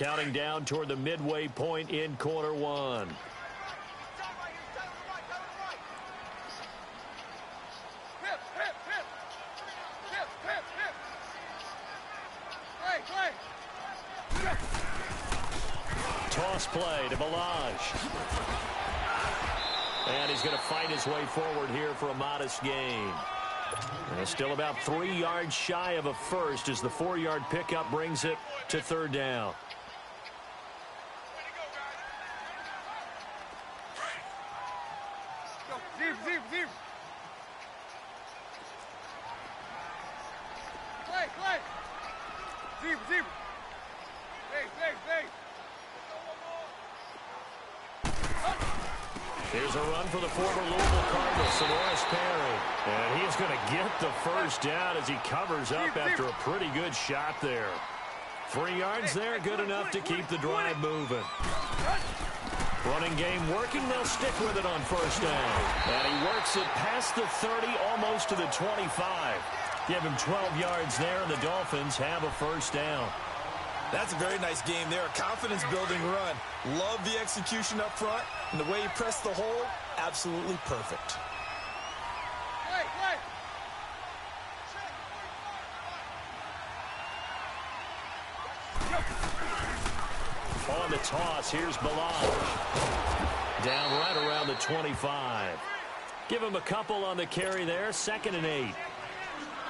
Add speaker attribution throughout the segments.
Speaker 1: counting down toward the midway point in quarter one. Toss play to Balaj. And he's going to fight his way forward here for a modest gain. And still about 3 yards shy of a first as the 4-yard pickup brings it to third down. Here's a run for the former Louisville Cardinal, Sonoris Perry. And he's going to get the first down as he covers up after a pretty good shot there. 3 yards there, good enough to keep the drive moving. Running game working, they'll stick with it on first down. And he works it past the 30, almost to the 25. Give him 12 yards there, and the Dolphins have a first down.
Speaker 2: That's a very nice game there. A confidence-building run. Love the execution up front. And the way he pressed the hole, absolutely perfect.
Speaker 1: On the toss, here's Balaj. Down right around the 25. Give him a couple on the carry there. 2nd and 8.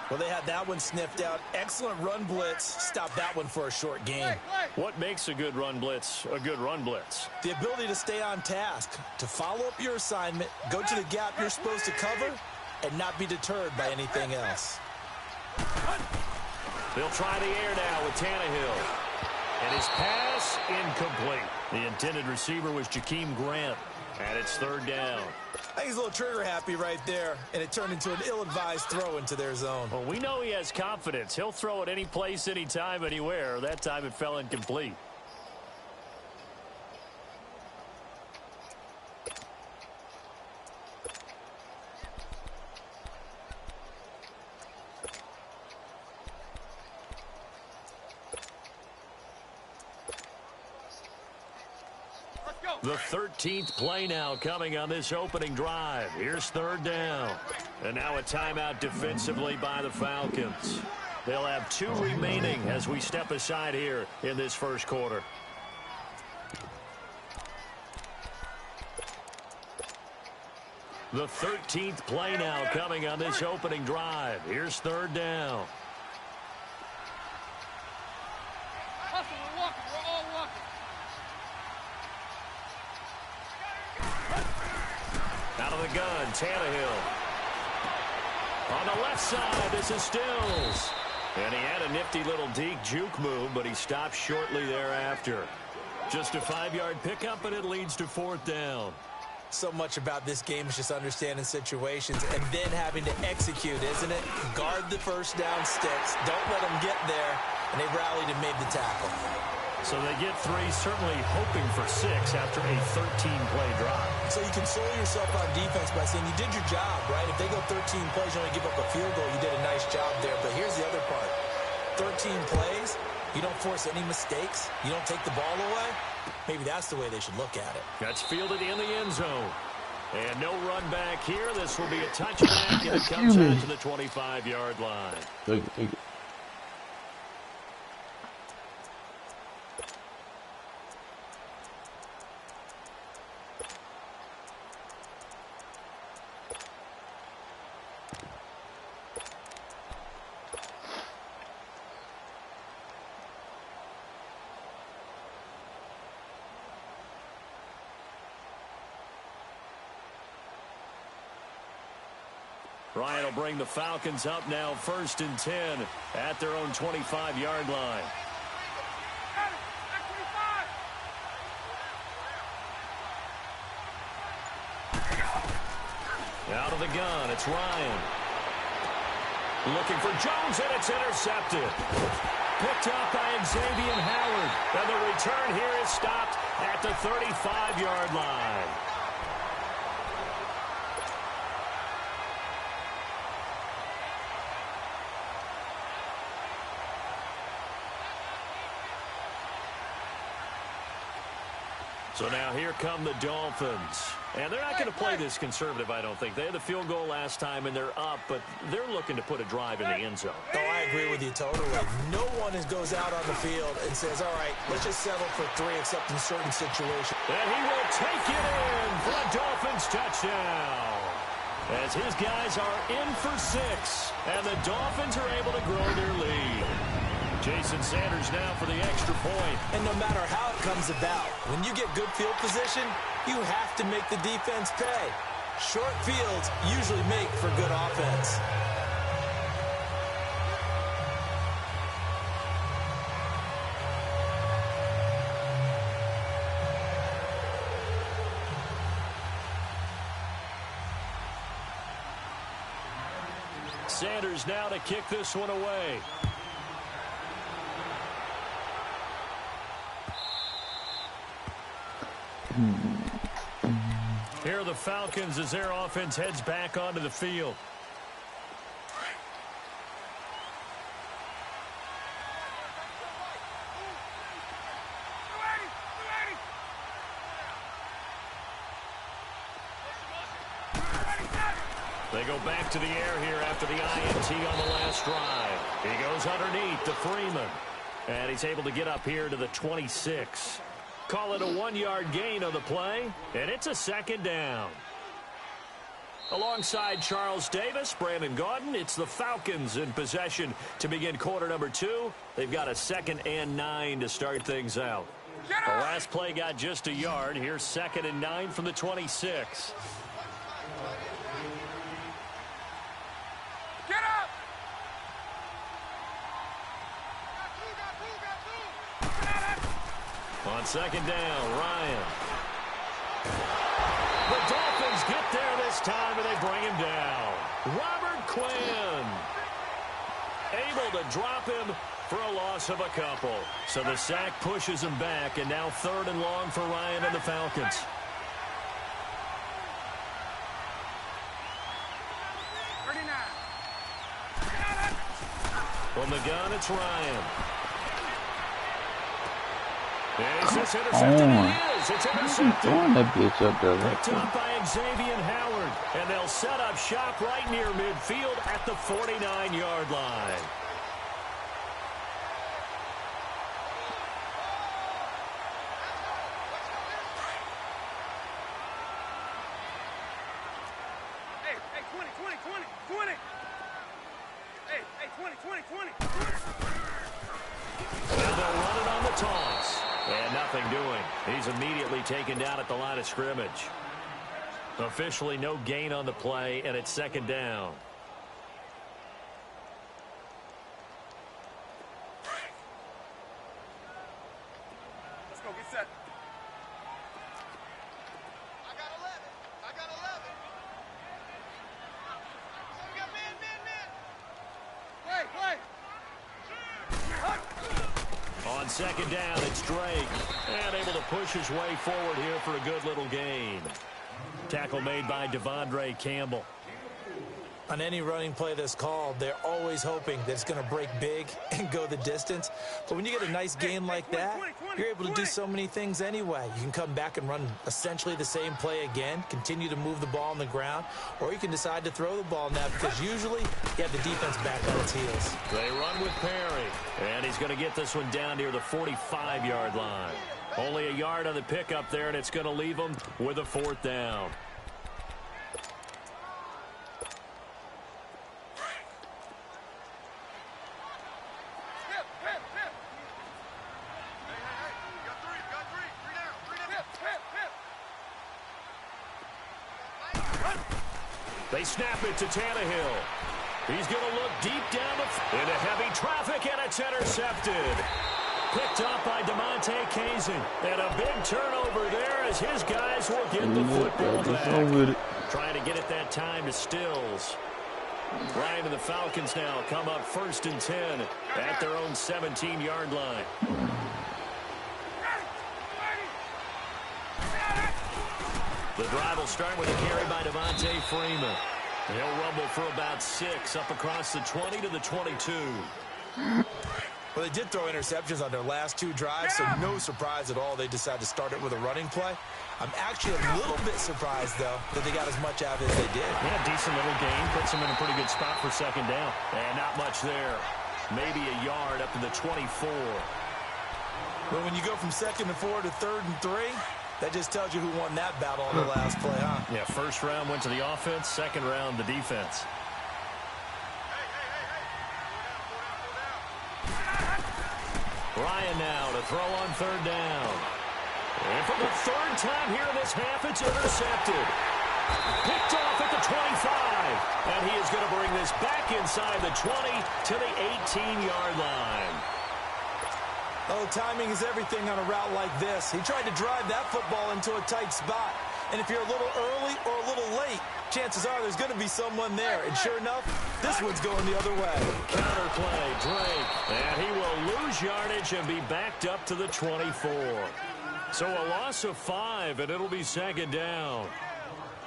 Speaker 2: Well, they had that one sniffed out. Excellent run blitz. Stop that one for a short gain.
Speaker 1: What makes a good run blitz a good run blitz?
Speaker 2: The ability to stay on task, to follow up your assignment, go to the gap you're supposed to cover, and not be deterred by anything else.
Speaker 1: They'll try the air now with Tannehill. And his pass incomplete. The intended receiver was Jakeem Grant. And it's third down.
Speaker 2: I think he's a little trigger happy right there, and it turned into an ill-advised throw into their zone.
Speaker 1: Well, we know he has confidence. He'll throw it any place, anytime, anywhere. That time it fell incomplete. The 13th play now coming on this opening drive. Here's third down. And now a timeout defensively by the Falcons. They'll have 2 remaining as we step aside here in this first quarter. The 13th play now coming on this opening drive. Here's third down. Out of the gun, Tannehill. On the left side, this is Stills. And he had a nifty little deke juke move, but he stopped shortly thereafter. Just a 5-yard pickup, and it leads to fourth down.
Speaker 2: So much about this game is just understanding situations and then having to execute, isn't it? Guard the first down sticks. Don't let them get there. And they rallied and made the tackle.
Speaker 1: So they get 3, certainly hoping for 6 after a 13-play drive.
Speaker 2: So you console yourself on defense by saying you did your job, right? If they go 13 plays, you only give up a field goal, you did a nice job there. But here's the other part. 13 plays, you don't force any mistakes, you don't take the ball away. Maybe that's the way they should look at it.
Speaker 1: That's fielded in the end zone. And no run back here. This will be a touchback, and it comes out to the 25-yard line.
Speaker 3: Thank you.
Speaker 1: Ryan will bring the Falcons up now 1st and 10 at their own 25-yard line. Out of the gun, it's Ryan. Looking for Jones, and it's intercepted. Picked up by Xavier Howard. And the return here is stopped at the 35-yard line. So now here come the Dolphins. And they're not going to play this conservative, I don't think. They had the field goal last time, and they're up, but they're looking to put a drive in the end zone.
Speaker 2: Oh, I agree with you totally. No one goes out on the field and says, all right, let's just settle for 3 except in certain situations.
Speaker 1: And he will take it in for a Dolphins touchdown. As his guys are in for 6, and the Dolphins are able to grow their lead. Jason Sanders now for the extra point.
Speaker 2: And no matter how it comes about, when you get good field position, you have to make the defense pay. Short fields usually make for good offense.
Speaker 1: Sanders now to kick this one away. Here are the Falcons as their offense heads back onto the field. They go back to the air here after the INT on the last drive. He goes underneath to Freeman. And he's able to get up here to the 26. Call it a 1-yard gain on the play, and it's a 2nd down. Alongside Charles Davis, Brandon Gaudin, it's the Falcons in possession to begin quarter number 2. They've got a 2nd and 9 to start things out. The last play got just a yard. Here's 2nd and 9 from the 26. On 2nd down, Ryan. The Dolphins get there this time, and they bring him down. Robert Quinn able to drop him for a loss of a couple. So the sack pushes him back, and now 3rd and long for Ryan and the Falcons. From the gun, it's Ryan. Is this intercepted? He is. It's intercepted.
Speaker 3: Throwing that bitch up there.
Speaker 1: Picked up by Xavier Howard. And they'll set up shop right near midfield at the 49-yard line.
Speaker 4: Hey, 20. Hey, 20.
Speaker 1: And they'll run it on the toss. And nothing doing. He's immediately taken down at the line of scrimmage. Officially no gain on the play, and it's 2nd down.
Speaker 4: Let's go, get set. I got 11. We got man. Play.
Speaker 1: On 2nd down, it's Drake. And able to push his way forward here for a good little gain. Tackle made by Devondre Campbell.
Speaker 2: On any running play that's called, they're always hoping that it's going to break big and go the distance. But when you get a nice gain like that, you're able to do so many things anyway. You can come back and run essentially the same play again, continue to move the ball on the ground, or you can decide to throw the ball now because usually you have the defense back on its heels.
Speaker 1: They run with Perry, and he's going to get this one down near the 45-yard line. Only a yard on the pickup there, and it's going to leave them with a 4th down. They snap it to Tannehill. He's going to look deep down into heavy traffic, and it's intercepted. Picked up by DeMonte Kazin. And a big turnover there as his guys will get the football back. Trying to get it that time to Stills. Ryan and the Falcons now come up 1st and 10 at their own 17-yard line. The drive will start with a carry by Devontae Freeman. He'll rumble for about 6 up across the 20 to the 22.
Speaker 2: Well, they did throw interceptions on their last 2 drives, so no surprise at all they decided to start it with a running play. I'm actually a little bit surprised, though, that they got as much out of it as they did.
Speaker 1: Yeah, decent little gain. Puts them in a pretty good spot for second down. And not much there. Maybe a yard up to the 24.
Speaker 2: Well, when you go from 2nd and 4 to 3rd and 3, that just tells you who won that battle on the last play, huh?
Speaker 1: Yeah, first round went to the offense, second round the defense. Ryan now to throw on 3rd down. And for the 3rd time here in this half, it's intercepted. Picked off at the 25. And he is going to bring this back inside the 20 to the 18-yard line.
Speaker 2: Oh, timing is everything on a route like this. He tried to drive that football into a tight spot. And if you're a little early or a little late, chances are there's going to be someone there. And sure enough, this one's going the other way.
Speaker 1: Counter play, Drake. And he will lose yardage and be backed up to the 24. So a loss of 5, and it'll be second down.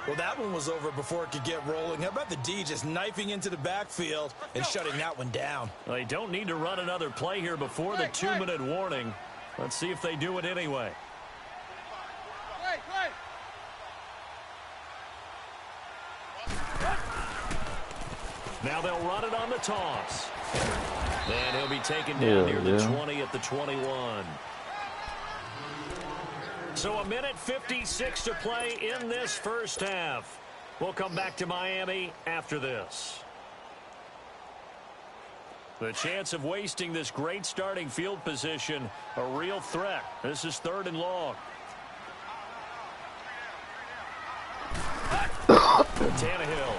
Speaker 2: Well, that one was over before it could get rolling. How about the D just knifing into the backfield and shutting that one down?
Speaker 1: Well, they don't need to run another play here before the 2-minute warning. Let's see if they do it anyway. Now they'll run it on the toss. And he'll be taken down near the 20 at the 21. So a minute 56 to play in this first half. We'll come back to Miami after this. The chance of wasting this great starting field position, a real threat. This is 3rd and long. Tannehill.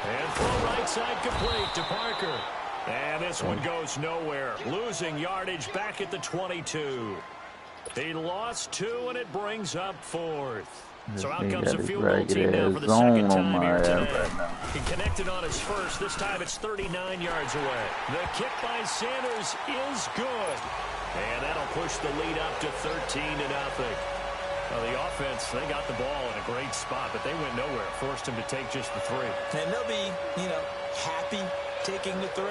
Speaker 1: And throw right side complete to Parker. And this one goes nowhere. Losing yardage back at the 22. He lost 2, and it brings up 4th. So out comes the field goal team now for the second time here today. He connected on his first. This time it's 39 yards away. The kick by Sanders is good. And that'll push the lead up to 13-0. Well, the offense, they got the ball in a great spot, but they went nowhere. Forced him to take just the 3.
Speaker 2: And they'll be, happy taking the 3.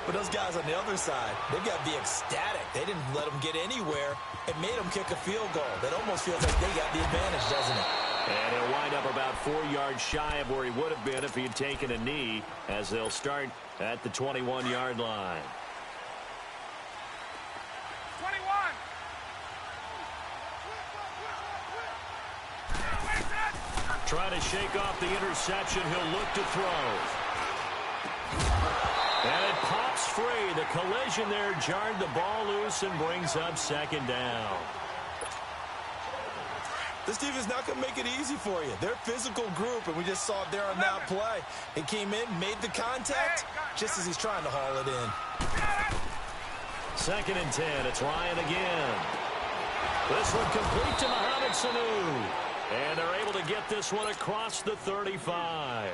Speaker 2: But those guys on the other side, they've got to be ecstatic. They didn't let them get anywhere. It made them kick a field goal. That almost feels like they got the advantage, doesn't it?
Speaker 1: And he'll wind up about 4 yards shy of where he would have been if he had taken a knee, as they'll start at the 21-yard line.
Speaker 4: 21.
Speaker 1: Trying to shake off the interception. He'll look to throw. And it pops free. The collision there jarred the ball loose and brings up second down.
Speaker 2: This team is not going to make it easy for you. They're a physical group, and we just saw it there on that play. He came in, made the contact, just as he's trying to haul it in.
Speaker 1: 2nd and 10. It's Ryan again. This one complete to Mohamed Sanu. And they're able to get this one across the 35.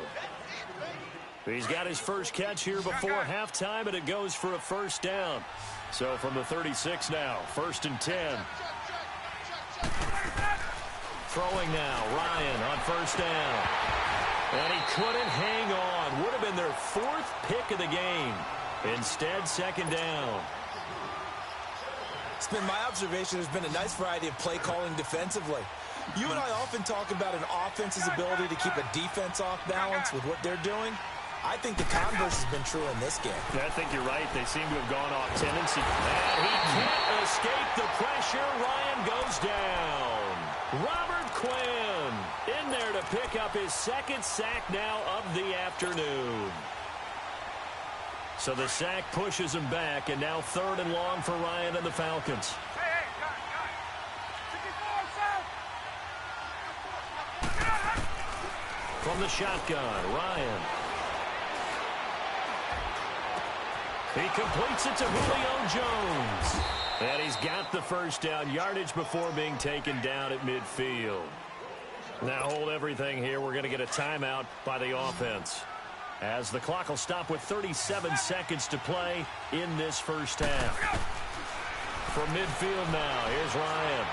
Speaker 1: He's got his first catch here before halftime, and it goes for a first down. So from the 36 now, 1st and 10. Throwing now, Ryan on 1st down. And he couldn't hang on. Would have been their 4th pick of the game. Instead, 2nd down.
Speaker 2: It's been my observation there's been a nice variety of play calling defensively. You and I often talk about an offense's ability to keep a defense off balance with what they're doing. I think the converse has been true in this game.
Speaker 1: Yeah, I think you're right. They seem to have gone off tendency. And he can't escape the pressure. Ryan goes down. Robert Quinn in there to pick up his 2nd sack now of the afternoon. So the sack pushes him back, and now 3rd and long for Ryan and the Falcons. From the shotgun, Ryan. He completes it to Julio Jones. And he's got the first down, yardage before being taken down at midfield. Now hold everything here. We're going to get a timeout by the offense, as the clock will stop with 37 seconds to play in this first half. From midfield now, here's Ryan.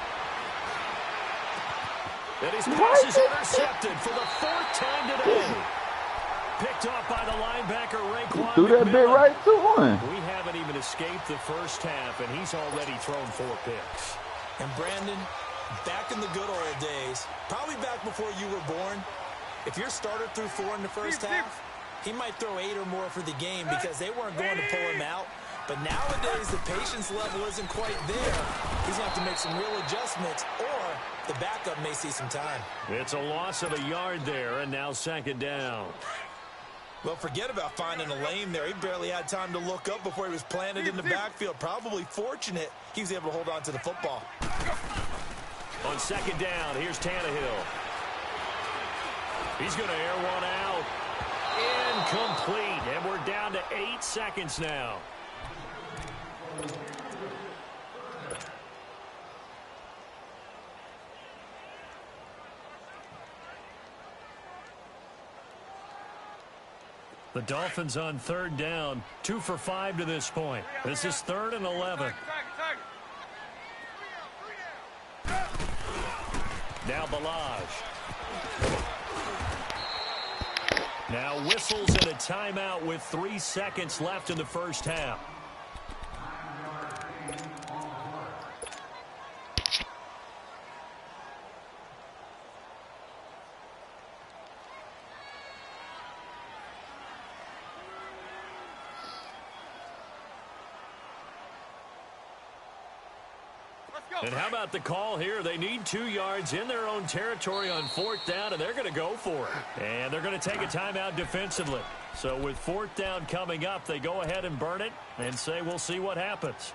Speaker 1: And his pass is intercepted for the 4th time today. Picked off by the linebacker, Raekwon.
Speaker 3: Threw that bit right to one.
Speaker 1: We haven't even and escaped the first half, and he's already thrown 4 picks.
Speaker 2: And Brandon, back in the good old days, probably back before you were born, if your starter threw 4 in the first half, he might throw 8 or more for the game because they weren't going to pull him out. But nowadays, the patience level isn't quite there. He's going to have to make some real adjustments, or the backup may see some time.
Speaker 1: It's a loss of a yard there, and now second down.
Speaker 2: Well, forget about finding a lane there. He barely had time to look up before he was planted in the backfield. Probably fortunate he was able to hold on to the football.
Speaker 1: On second down, here's Tannehill. He's going to air one out. Incomplete, and we're down to 8 seconds now. The Dolphins on third down, 2 for 5 to this point. This is 3rd and 11. Now Balaj. Now whistles and a timeout with 3 seconds left in the first half. And how about the call here? They need 2 yards in their own territory on 4th down, and they're going to go for it. And they're going to take a timeout defensively. So with 4th down coming up, they go ahead and burn it and say we'll see what happens.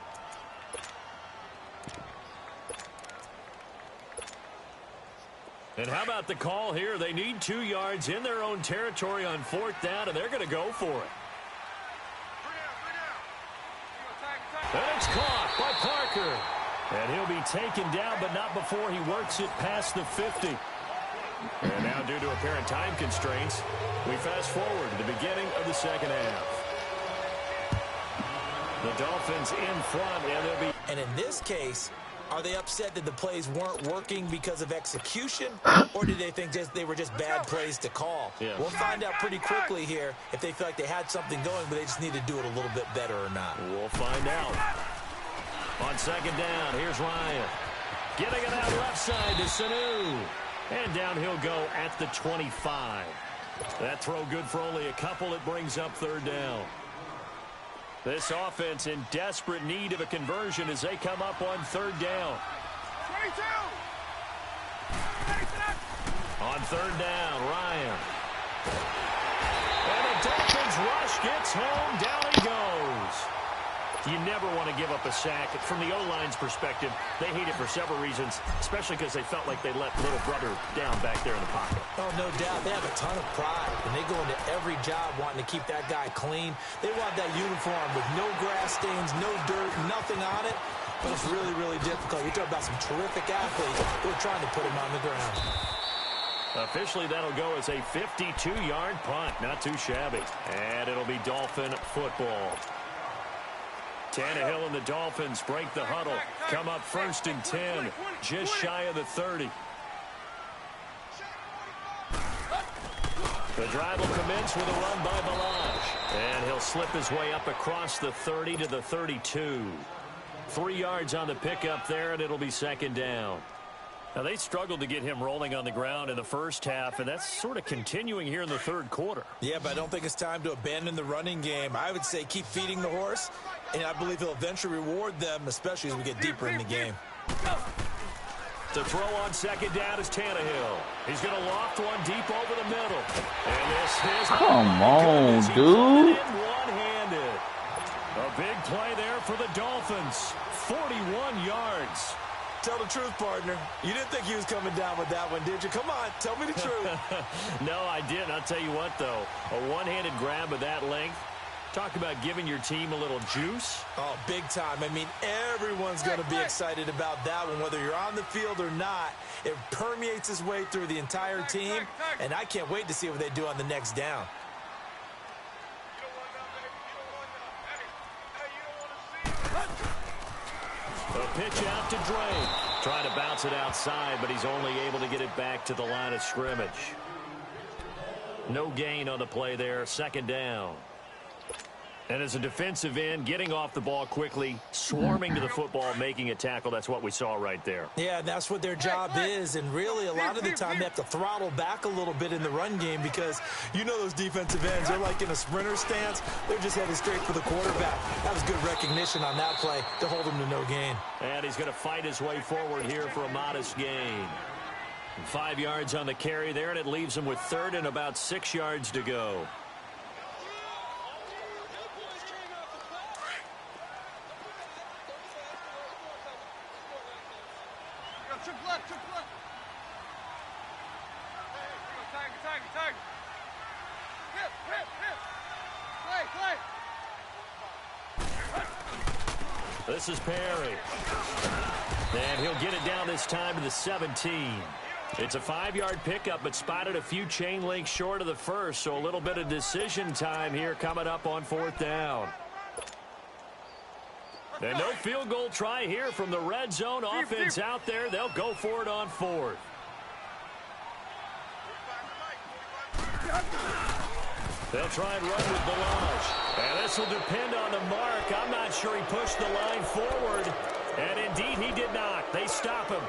Speaker 1: And how about the call here? They need 2 yards in their own territory on 4th down, and they're going to go for it. And it's caught by Parker. And he'll be taken down, but not before he works it past the 50. And now, due to apparent time constraints, we fast forward to the beginning of the second half. The Dolphins in front, and they'll be...
Speaker 2: And in this case, are they upset that the plays weren't working because of execution, or did they think they were just bad plays to call?
Speaker 1: Yeah.
Speaker 2: We'll find out pretty quickly here if they feel like they had something going, but they just need to do it a little bit better or not.
Speaker 1: We'll find out. On second down, here's Ryan. Getting it out left side to Sanu. And down he'll go at the 25. That throw good for only a couple. It brings up 3rd down. This offense in desperate need of a conversion as they come up on 3rd down.
Speaker 4: 22.
Speaker 1: On 3rd down, Ryan. And the Dolphins rush gets home. Down he goes. You never want to give up a sack. From the O-line's perspective, they hate it for several reasons, especially because they felt like they let little brother down back there in the pocket.
Speaker 2: Oh, no doubt. They have a ton of pride, and they go into every job wanting to keep that guy clean. They want that uniform with no grass stains, no dirt, nothing on it. But it's really, really difficult. You're talking about some terrific athletes who are trying to put him on the ground.
Speaker 1: Officially, that'll go as a 52-yard punt. Not too shabby. And it'll be Dolphin football. Tannehill and the Dolphins break the huddle. Come up 1st and 10, just shy of the 30. The drive will commence with a run by Balaj. And he'll slip his way up across the 30 to the 32. 3 yards on the pickup there, and it'll be second down. Now, they struggled to get him rolling on the ground in the first half, and that's sort of continuing here in the 3rd quarter.
Speaker 2: Yeah, but I don't think it's time to abandon the running game. I would say keep feeding the horse, and I believe he'll eventually reward them, especially as we get deeper in the game.
Speaker 1: To throw on second down is Tannehill. He's going to loft one deep over the middle. And this is...
Speaker 3: Come on, dude.
Speaker 1: One-handed. A big play there for the Dolphins. 41 yards.
Speaker 2: Tell the truth, partner. You didn't think he was coming down with that one, did you? Come on, tell me the truth.
Speaker 1: No, I didn't. I'll tell you what, though. A one-handed grab of that length. Talk about giving your team a little juice.
Speaker 2: Oh, big time. I mean, everyone's going to be excited about that one, whether you're on the field or not. It permeates its way through the entire team, and I can't wait to see what they do on the next down.
Speaker 1: A pitch out to Drake. Trying to bounce it outside, but he's only able to get it back to the line of scrimmage. No gain on the play there. Second down. And as a defensive end, getting off the ball quickly, swarming to the football, making a tackle, that's what we saw right there.
Speaker 2: Yeah, that's what their job is, and really a lot of the time they have to throttle back a little bit in the run game because you know those defensive ends, they're like in a sprinter stance. They're just headed straight for the quarterback. That was good recognition on that play to hold him to no gain.
Speaker 1: And he's going to fight his way forward here for a modest gain. 5 yards on the carry there, and it leaves him with third and about 6 yards to go.
Speaker 4: Triple up. Tiger. Play.
Speaker 1: This is Perry. And he'll get it down this time to the 17. It's a 5-yard pickup, but spotted a few chain links short of the first, so a little bit of decision time here coming up on 4th down. And no field goal try here from the red zone. Offense out there. They'll go for it on 4th. They'll try and run with Balaj. And this will depend on the mark. I'm not sure he pushed the line forward. And indeed, he did not. They stop him.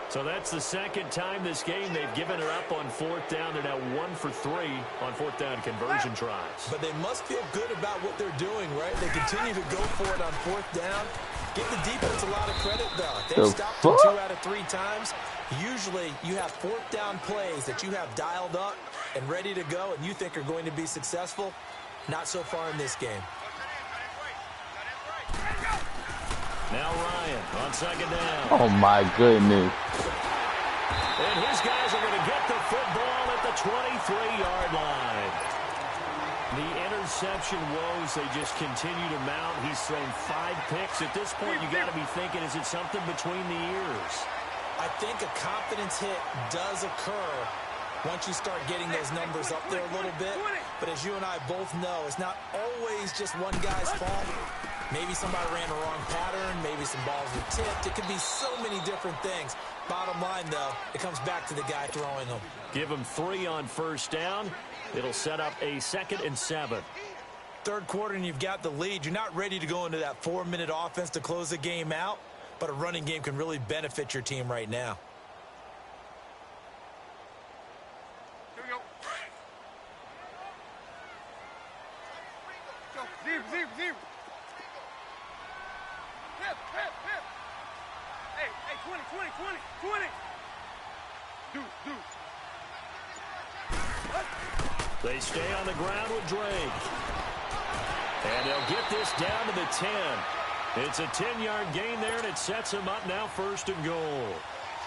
Speaker 1: So that's the second time this game they've given it up on 4th down. They're now 1 for 3 on 4th down conversion tries.
Speaker 2: But they must feel good about what they're doing, right? They continue to go for it on 4th down. Give the defense a lot of credit, though. They've stopped them 2 out of 3 times. Usually, you have 4th down plays that you have dialed up and ready to go and you think are going to be successful. Not so far in this game.
Speaker 1: Now Ryan on 2nd down.
Speaker 3: Oh, my goodness.
Speaker 1: And his guys are going to get the football at the 23-yard line. The interception woes, they just continue to mount. He's thrown 5 picks. At this point, you got to be thinking, is it something between the ears?
Speaker 2: I think a confidence hit does occur once you start getting those numbers up there a little bit. But as you and I both know, it's not always just one guy's fault. Maybe somebody ran the wrong pattern. Maybe some balls were tipped. It could be so many different things. Bottom line, though, it comes back to the guy throwing them.
Speaker 1: Give him 3 on 1st down. It'll set up a 2nd and 7.
Speaker 2: Third quarter and you've got the lead. You're not ready to go into that 4-minute offense to close the game out, but a running game can really benefit your team right now.
Speaker 4: Here we go. Zero. Hip. Hey, 20. Do.
Speaker 1: They stay on the ground with Drake. And they'll get this down to the 10. It's a 10-yard gain there, and it sets them up now 1st and goal.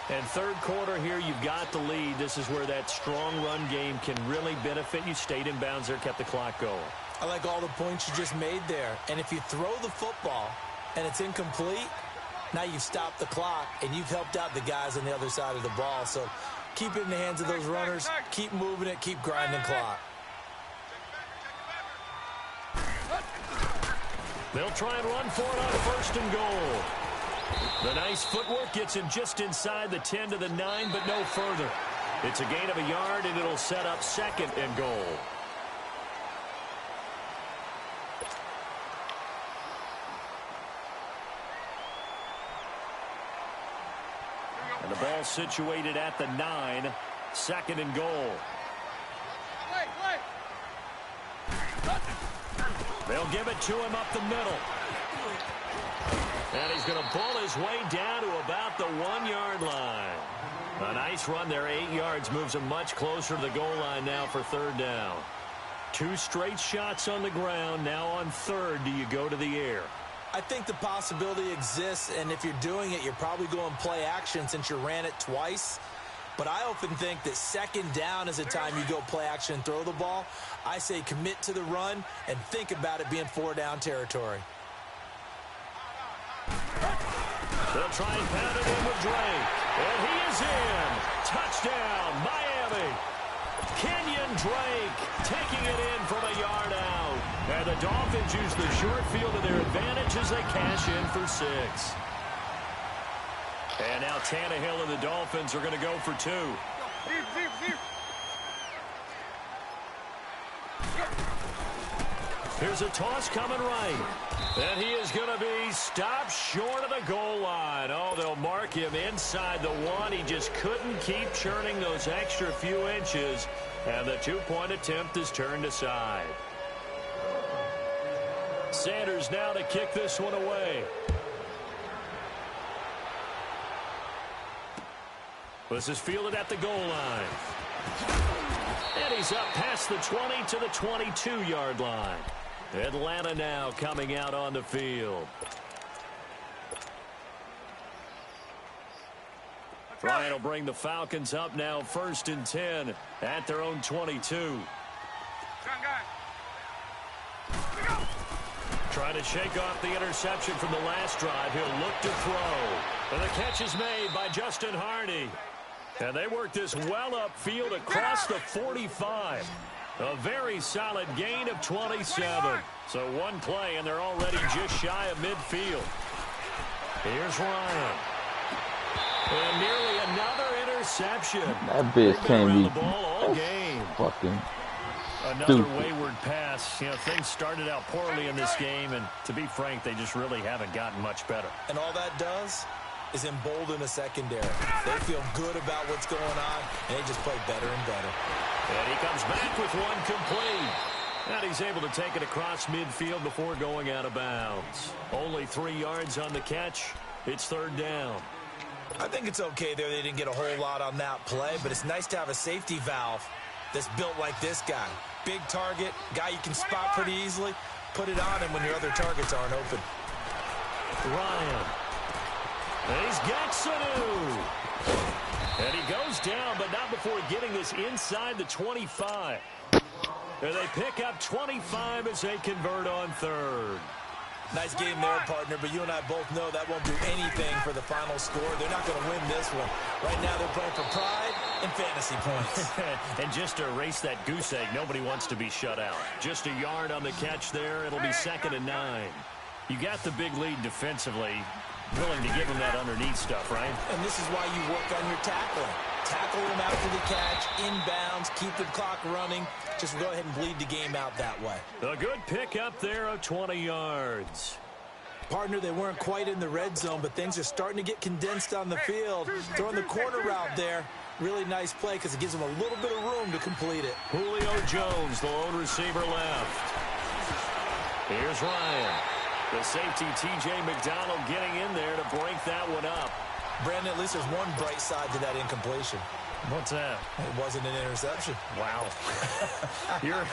Speaker 1: And third quarter here, you've got the lead. This is where that strong run game can really benefit you. Stayed in bounds there, kept the clock going.
Speaker 2: I like all the points you just made there. And if you throw the football and it's incomplete, now you've stopped the clock and you've helped out the guys on the other side of the ball. So keep it in the hands of those runners. Keep moving it. Keep grinding clock.
Speaker 1: They'll try and run for it on 1st and goal. The nice footwork gets him just inside the 10 to the 9, but no further. It's a gain of a yard, and it'll set up 2nd and goal. And the ball situated at the 9, 2nd and goal.
Speaker 4: Play.
Speaker 1: They'll give it to him up the middle. And he's going to pull his way down to about the 1-yard line. A nice run there, 8 yards, moves him much closer to the goal line now for 3rd down. 2 straight shots on the ground. Now on 3rd, do you go to the air?
Speaker 2: I think the possibility exists, and if you're doing it, you're probably going play action since you ran it twice. But I often think that 2nd down is a time you go play action and throw the ball. I say commit to the run and think about it being 4-down territory.
Speaker 1: They'll try and pound it in with Drake. And he is in. Touchdown, Miami. Kenyon Drake taking it in from a yard out. And the Dolphins use the short field to their advantage as they cash in for 6. And now Tannehill and the Dolphins are going to go for 2.
Speaker 4: Zero.
Speaker 1: Here's a toss coming right. And he is going to be stopped short of the goal line. Oh, they'll mark him inside the one. He just couldn't keep churning those extra few inches. And the two-point attempt is turned aside. Sanders now to kick this one away. This is fielded at the goal line. And he's up past the 20 to the 22-yard line. Atlanta now coming out on the field. Ryan will bring the Falcons up now 1st and 10 at their own 22. Trying to shake off the interception from the last drive. He'll look to throw. And the catch is made by Justin Harney. And they work this well upfield across the 45. A very solid gain of 27. So one play, and they're already just shy of midfield. Here's Ryan. And nearly another interception.
Speaker 3: That bitch can't be
Speaker 1: the ball all game.
Speaker 3: Fucking
Speaker 1: another
Speaker 3: stupid.
Speaker 1: Wayward pass. You know, things started out poorly in this game, and to be frank, they just really haven't gotten much better.
Speaker 2: And all that does is embolden a secondary. They feel good about what's going on, and they just play better and better.
Speaker 1: And he comes back with one complete. And he's able to take it across midfield before going out of bounds. Only 3 yards on the catch. It's 3rd down.
Speaker 2: I think it's okay there. They didn't get a whole lot on that play, but it's nice to have a safety valve that's built like this guy. Big target, guy you can spot pretty easily. Put it on him when your other targets aren't open.
Speaker 1: Ryan. And he's got Sanu. And he goes down, but not before getting this inside the 25. And they pick up 25 as they convert on 3rd.
Speaker 2: Nice game there, partner, but you and I both know that won't do anything for the final score. They're not going to win this one. Right now they're playing for pride and fantasy points.
Speaker 1: And just to erase that goose egg, nobody wants to be shut out. Just a yard on the catch there. It'll be 2nd and 9. You got the big lead defensively. Willing to give him that underneath stuff, right?
Speaker 2: And this is why you work on your tackling. Tackle him after the catch, inbounds, keep the clock running. Just go ahead and bleed the game out that way.
Speaker 1: A good pick up there of 20 yards.
Speaker 2: Partner, they weren't quite in the red zone, but things are starting to get condensed on the field. Throwing the corner route there. Really nice play because it gives them a little bit of room to complete it.
Speaker 1: Julio Jones, the lone receiver left. Here's Ryan. The safety, T.J. McDonald, getting in there to break that one up.
Speaker 2: Brandon, at least there's one bright side to that incompletion.
Speaker 1: What's that?
Speaker 2: It wasn't an interception.
Speaker 1: Wow. You're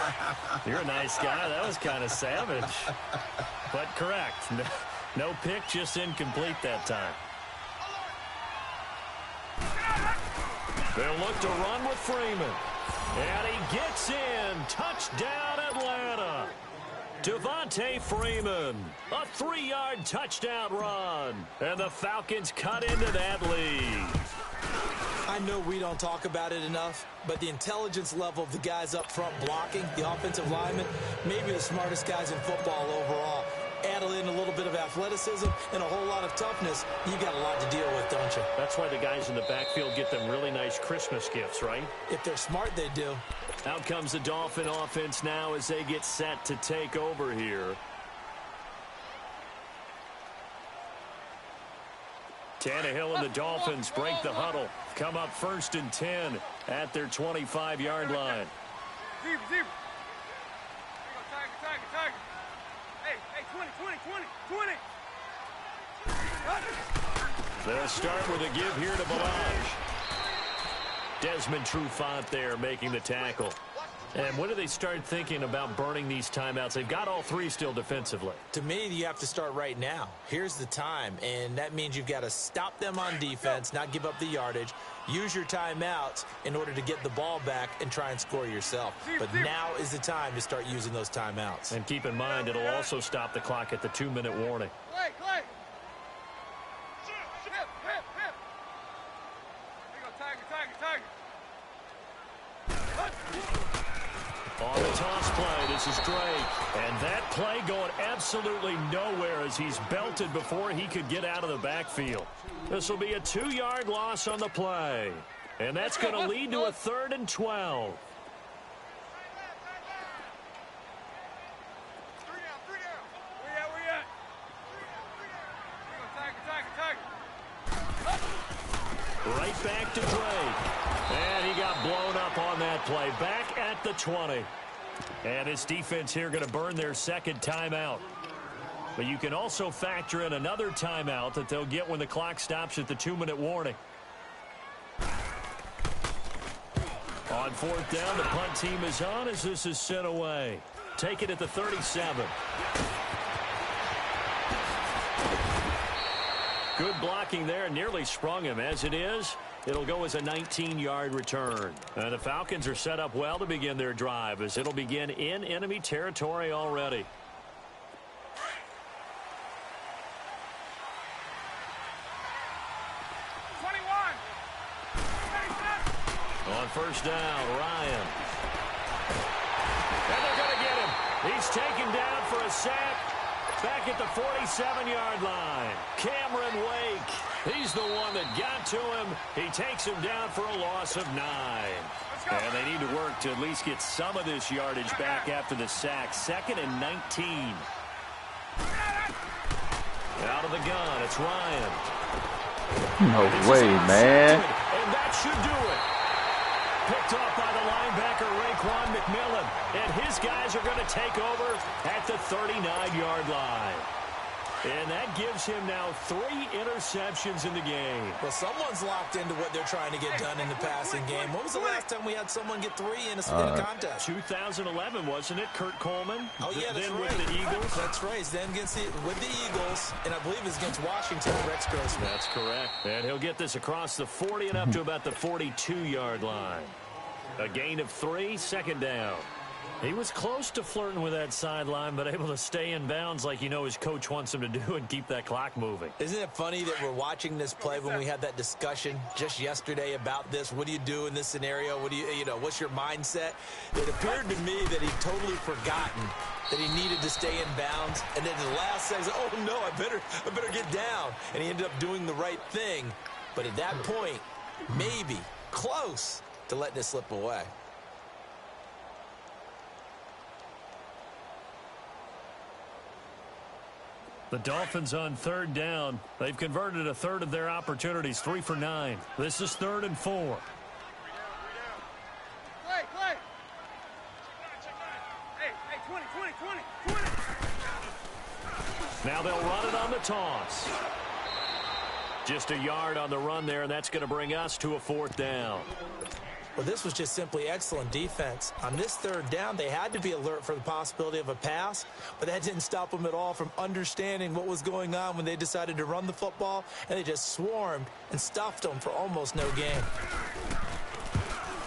Speaker 1: a nice guy. That was kind of savage. But correct. No pick, just incomplete that time. They'll look to run with Freeman. And he gets in. Touchdown, Atlanta. Devontae Freeman, a 3-yard touchdown run. And the Falcons cut into that lead.
Speaker 2: I know we don't talk about it enough, but the intelligence level of the guys up front blocking, the offensive linemen, maybe the smartest guys in football overall. Add in a little bit of athleticism and a whole lot of toughness, you got a lot to deal with, don't you?
Speaker 1: That's why the guys in the backfield get them really nice Christmas gifts, right?
Speaker 2: If they're smart, they do.
Speaker 1: Out comes the Dolphin offense now as they get set to take over here. Tannehill and the Dolphins break the huddle. Come up 1st and 10 at their 25-yard line.
Speaker 4: Zebra, zebra. Tiger, tiger. Hey, 20.
Speaker 1: They'll start with a give here to Balaj. Desmond Trufant there making the tackle. And when do they start thinking about burning these timeouts? They've got all 3 still defensively.
Speaker 2: To me, you have to start right now. Here's the time, and that means you've got to stop them on defense, not give up the yardage, use your timeouts in order to get the ball back and try and score yourself. But now is the time to start using those timeouts.
Speaker 1: And keep in mind, it'll also stop the clock at the 2-minute warning.
Speaker 4: Clay. Hip. There you go, tiger.
Speaker 1: On the toss play, this is Drake. And that play going absolutely nowhere as he's belted before he could get out of the backfield. This will be a 2-yard loss on the play. And that's going to lead to a 3rd and 12. Right back to Drake. And he got blown up on that play. Back at the 20. And this defense here going to burn their second timeout. But you can also factor in another timeout that they'll get when the clock stops at the 2-minute warning. On fourth down, the punt team is on as this is sent away. Take it at the 37. Good blocking there. Nearly sprung him. As it is, it'll go as a 19-yard return. And the Falcons are set up well to begin their drive as it'll begin in enemy territory already. On first down, Ryan. And they're going to get him. He's taken down for a sack back at the 47-yard line. Cameron Wake. He's the one that got to him. He takes him down for a loss of 9. And they need to work to at least get some of this yardage back after the sack. 2nd and 19. Out of the gun, it's Ryan.
Speaker 3: No way, man.
Speaker 1: And that should do it. Picked off by the linebacker, Raekwon McMillan. And his guys are going to take over at the 39-yard line. And that gives him now 3 interceptions in the game.
Speaker 2: Well, someone's locked into what they're trying to get done in the passing game. When was the last time we had someone get 3 in a contest?
Speaker 1: 2011, wasn't it? Kurt Coleman?
Speaker 2: Oh, yeah, that's
Speaker 1: then
Speaker 2: right.
Speaker 1: with the Eagles.
Speaker 2: That's right. Then with the Eagles, and I believe it's against Washington, Rex Grossman.
Speaker 1: That's correct. And he'll get this across the 40 and up to about the 42-yard line. A gain of 3, 2nd down. He was close to flirting with that sideline, but able to stay in bounds like his coach wants him to do and keep that clock moving.
Speaker 2: Isn't it funny that we're watching this play when we had that discussion just yesterday about this? What do you do in this scenario? What do what's your mindset? It appeared to me that he'd totally forgotten that he needed to stay in bounds, and then the last second, oh no, I better get down, and he ended up doing the right thing. But at that point, maybe close to letting it slip away.
Speaker 1: The Dolphins on 3rd down. They've converted a third of their opportunities, 3 for 9. This is 3rd and 4.
Speaker 4: Play. Hey, 20.
Speaker 1: Now they'll run it on the toss. Just a yard on the run there, and that's going to bring us to a 4th down.
Speaker 2: Well, this was just simply excellent defense. On this 3rd down, they had to be alert for the possibility of a pass, but that didn't stop them at all from understanding what was going on when they decided to run the football, and they just swarmed and stuffed them for almost no gain.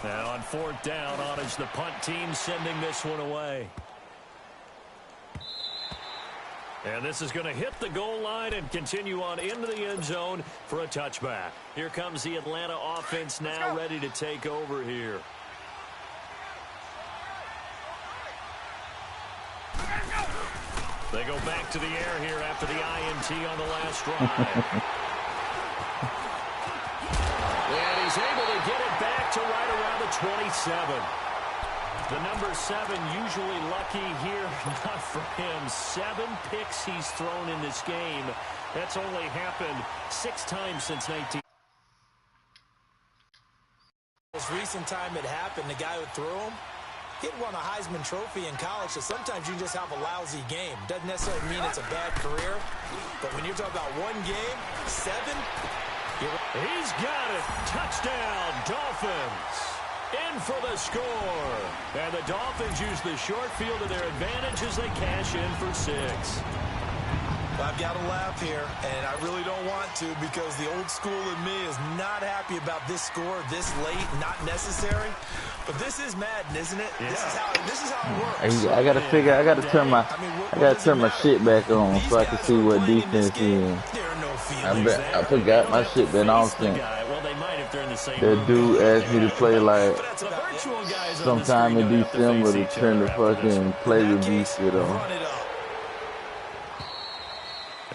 Speaker 1: Now on 4th down, on is the punt team sending this one away. And this is going to hit the goal line and continue on into the end zone for a touchback. Here comes the Atlanta offense now ready to take over here. They go back to the air here after the INT on the last drive. And he's able to get it back to right around the 27. The number 7 usually lucky here, not for him. 7 picks he's thrown in this game. That's only happened 6 times since 19.
Speaker 2: Most recent time it happened, the guy who threw him, he'd won a Heisman Trophy in college, so sometimes you just have a lousy game. Doesn't necessarily mean it's a bad career, but when you're talking about one game, 7,
Speaker 1: he's got it. Touchdown, Dolphins. In for the score. And the Dolphins use the short field to their advantage as they cash in for 6.
Speaker 2: Well, I've got to laugh here, and I really don't want to because the old school in me is not happy about this score this late, not necessary. But this is Madden, isn't it? Yeah. This is how it works.
Speaker 3: I gotta turn my shit back on so I can see what defense is. I forgot my shit been off since. That dude asked me to play like sometime in December to turn the fucking play review shit on.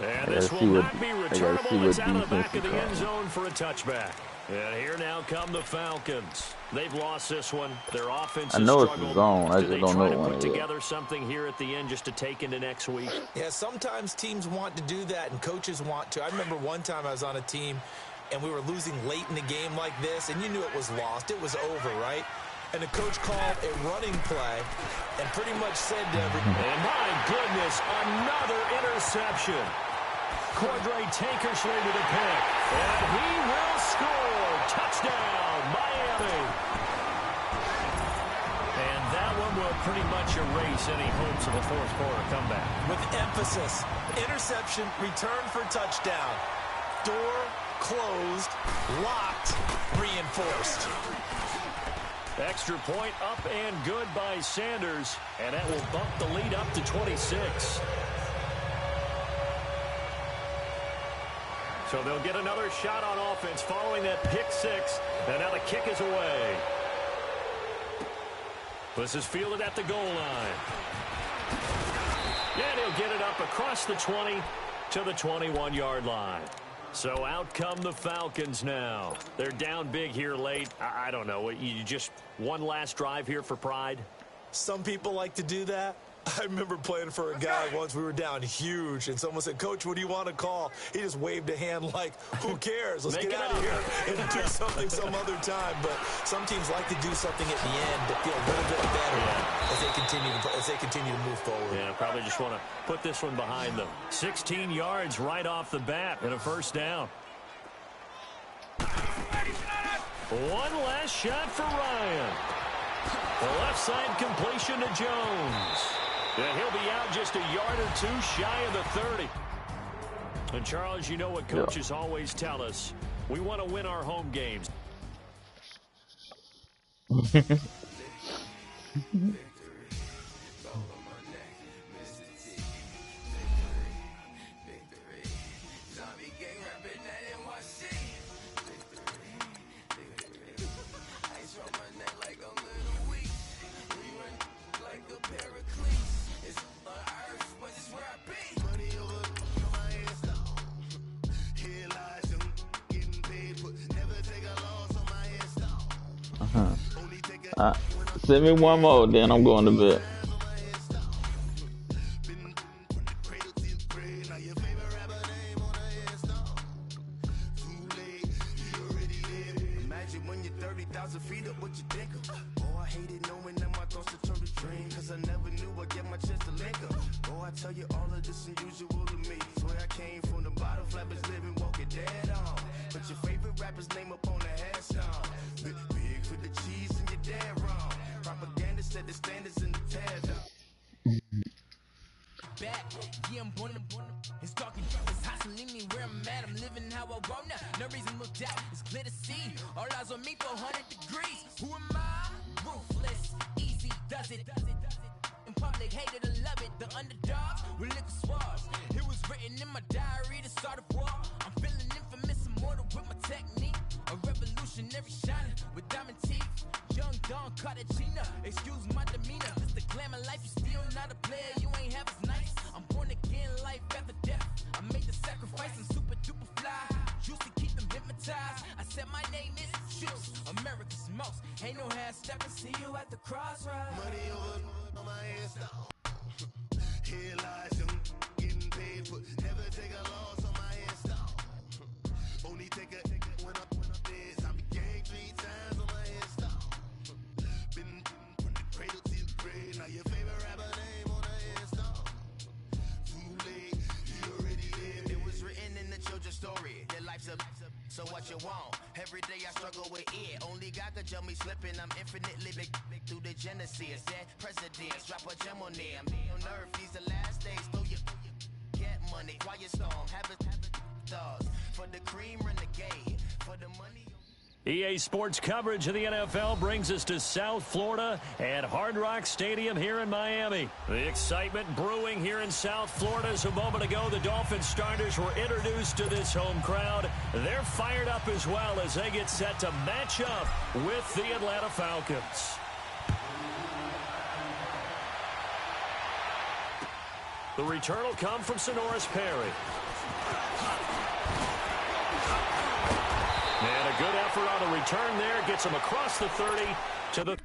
Speaker 1: And this will not be returnable. It's out of the back of the end zone for a touchback. And here now come the Falcons. They've lost this one. Their offense has struggled.
Speaker 3: I know it's zone. I just don't know when.
Speaker 1: Put together something here at the end just to take into next week.
Speaker 2: Yeah, sometimes teams want to do that and coaches want to. I remember one time I was on a team and we were losing late in the game like this, and you knew it was lost. It was over, right? And the coach called a running play and pretty much said to everyone,
Speaker 1: and my goodness, another interception. Cordray Tankersley with a pick, and he will score. Touchdown, Miami. And that one will pretty much erase any hopes of a fourth quarter comeback.
Speaker 2: With emphasis, interception, return for touchdown. Door closed, locked, reinforced.
Speaker 1: Extra point up and good by Sanders, and that will bump the lead up to 26. So they'll get another shot on offense following that pick six, and now the kick is away. This is fielded at the goal line. And he'll get it up across the 20 to the 21-yard line. So out come the Falcons now. They're down big here late. I don't know. You just one last drive here for pride?
Speaker 2: Some people like to do that. I remember playing for a guy once. We were down huge, and someone said, "Coach, what do you want to call?" He just waved a hand like, who cares? Let's get out of here and do something some other time. But some teams like to do something at the end to feel a little bit better as they continue to move forward.
Speaker 1: Yeah, probably just want to put this one behind them. 16 yards right off the bat and a first down. One last shot for Ryan. The left side completion to Jones. And he'll be out just a yard or two shy of the 30. And, Charles, you know what coaches always tell us. We want to win our home games.
Speaker 3: Send me one more, then I'm going to bed.
Speaker 5: Imagine when you're 30,000 feet up, what you think of? Oh, I hated knowing that my thoughts would turn to dream, cause I never knew I'd get my chance to link up. Oh, I tell you all of this unusual to me. Swear I came from the bottom, flappers living, walking dead on. But your favorite rapper's name up on the headstone. Big for the cheese and you're dead wrong. Propaganda said the standards in the tear down.
Speaker 6: Back, yeah, I'm born to it's talking, it's hustling me where I'm at. I'm living how I want now. No reason to look down, it's clear to see. All eyes on me, 400 degrees. Who am I? Ruthless, easy, does it. In public, hate it or love it. The underdogs with liquor swabs. It was written in my diary to start a war. I'm feeling infamous, immortal with my technique. A revolutionary shining with diamond teeth. Young Don Cartagena, excuse my demeanor. It's the glamour life, you still not a player, you ain't half as nice. I'm born again, life after death. I made the sacrifice and super duper fly. Used to keep them hypnotized. I said my name is Juice, America's most. Ain't no half stepping, see you at the crossroads.
Speaker 5: Money over on my head stop. Here lies him, getting paid for never take a loss on my head stop. Only take a when I did. I be gang 3 times on my head stop. Been from the cradle to the grave. Now your favorite rapper name on the head stop. Too late, you already lived. It was written in the children's story. Your life's a so what you want? Every day I struggle with it. Only God could tell me slipping. I'm infinitely big through the genesis. Dead presidents, drop a gem on them. On earth, these the last days. Throw your get money, quiet storm. Have it stars for the cream renegade. For the money.
Speaker 1: EA Sports coverage of the NFL brings us to South Florida at Hard Rock Stadium here in Miami. The excitement brewing here in South Florida as a moment ago. The Dolphins starters were introduced to this home crowd. They're fired up as well as they get set to match up with the Atlanta Falcons. The return will come from Sonoris Perry. And a good effort on the return there. Gets him across the 30 to the...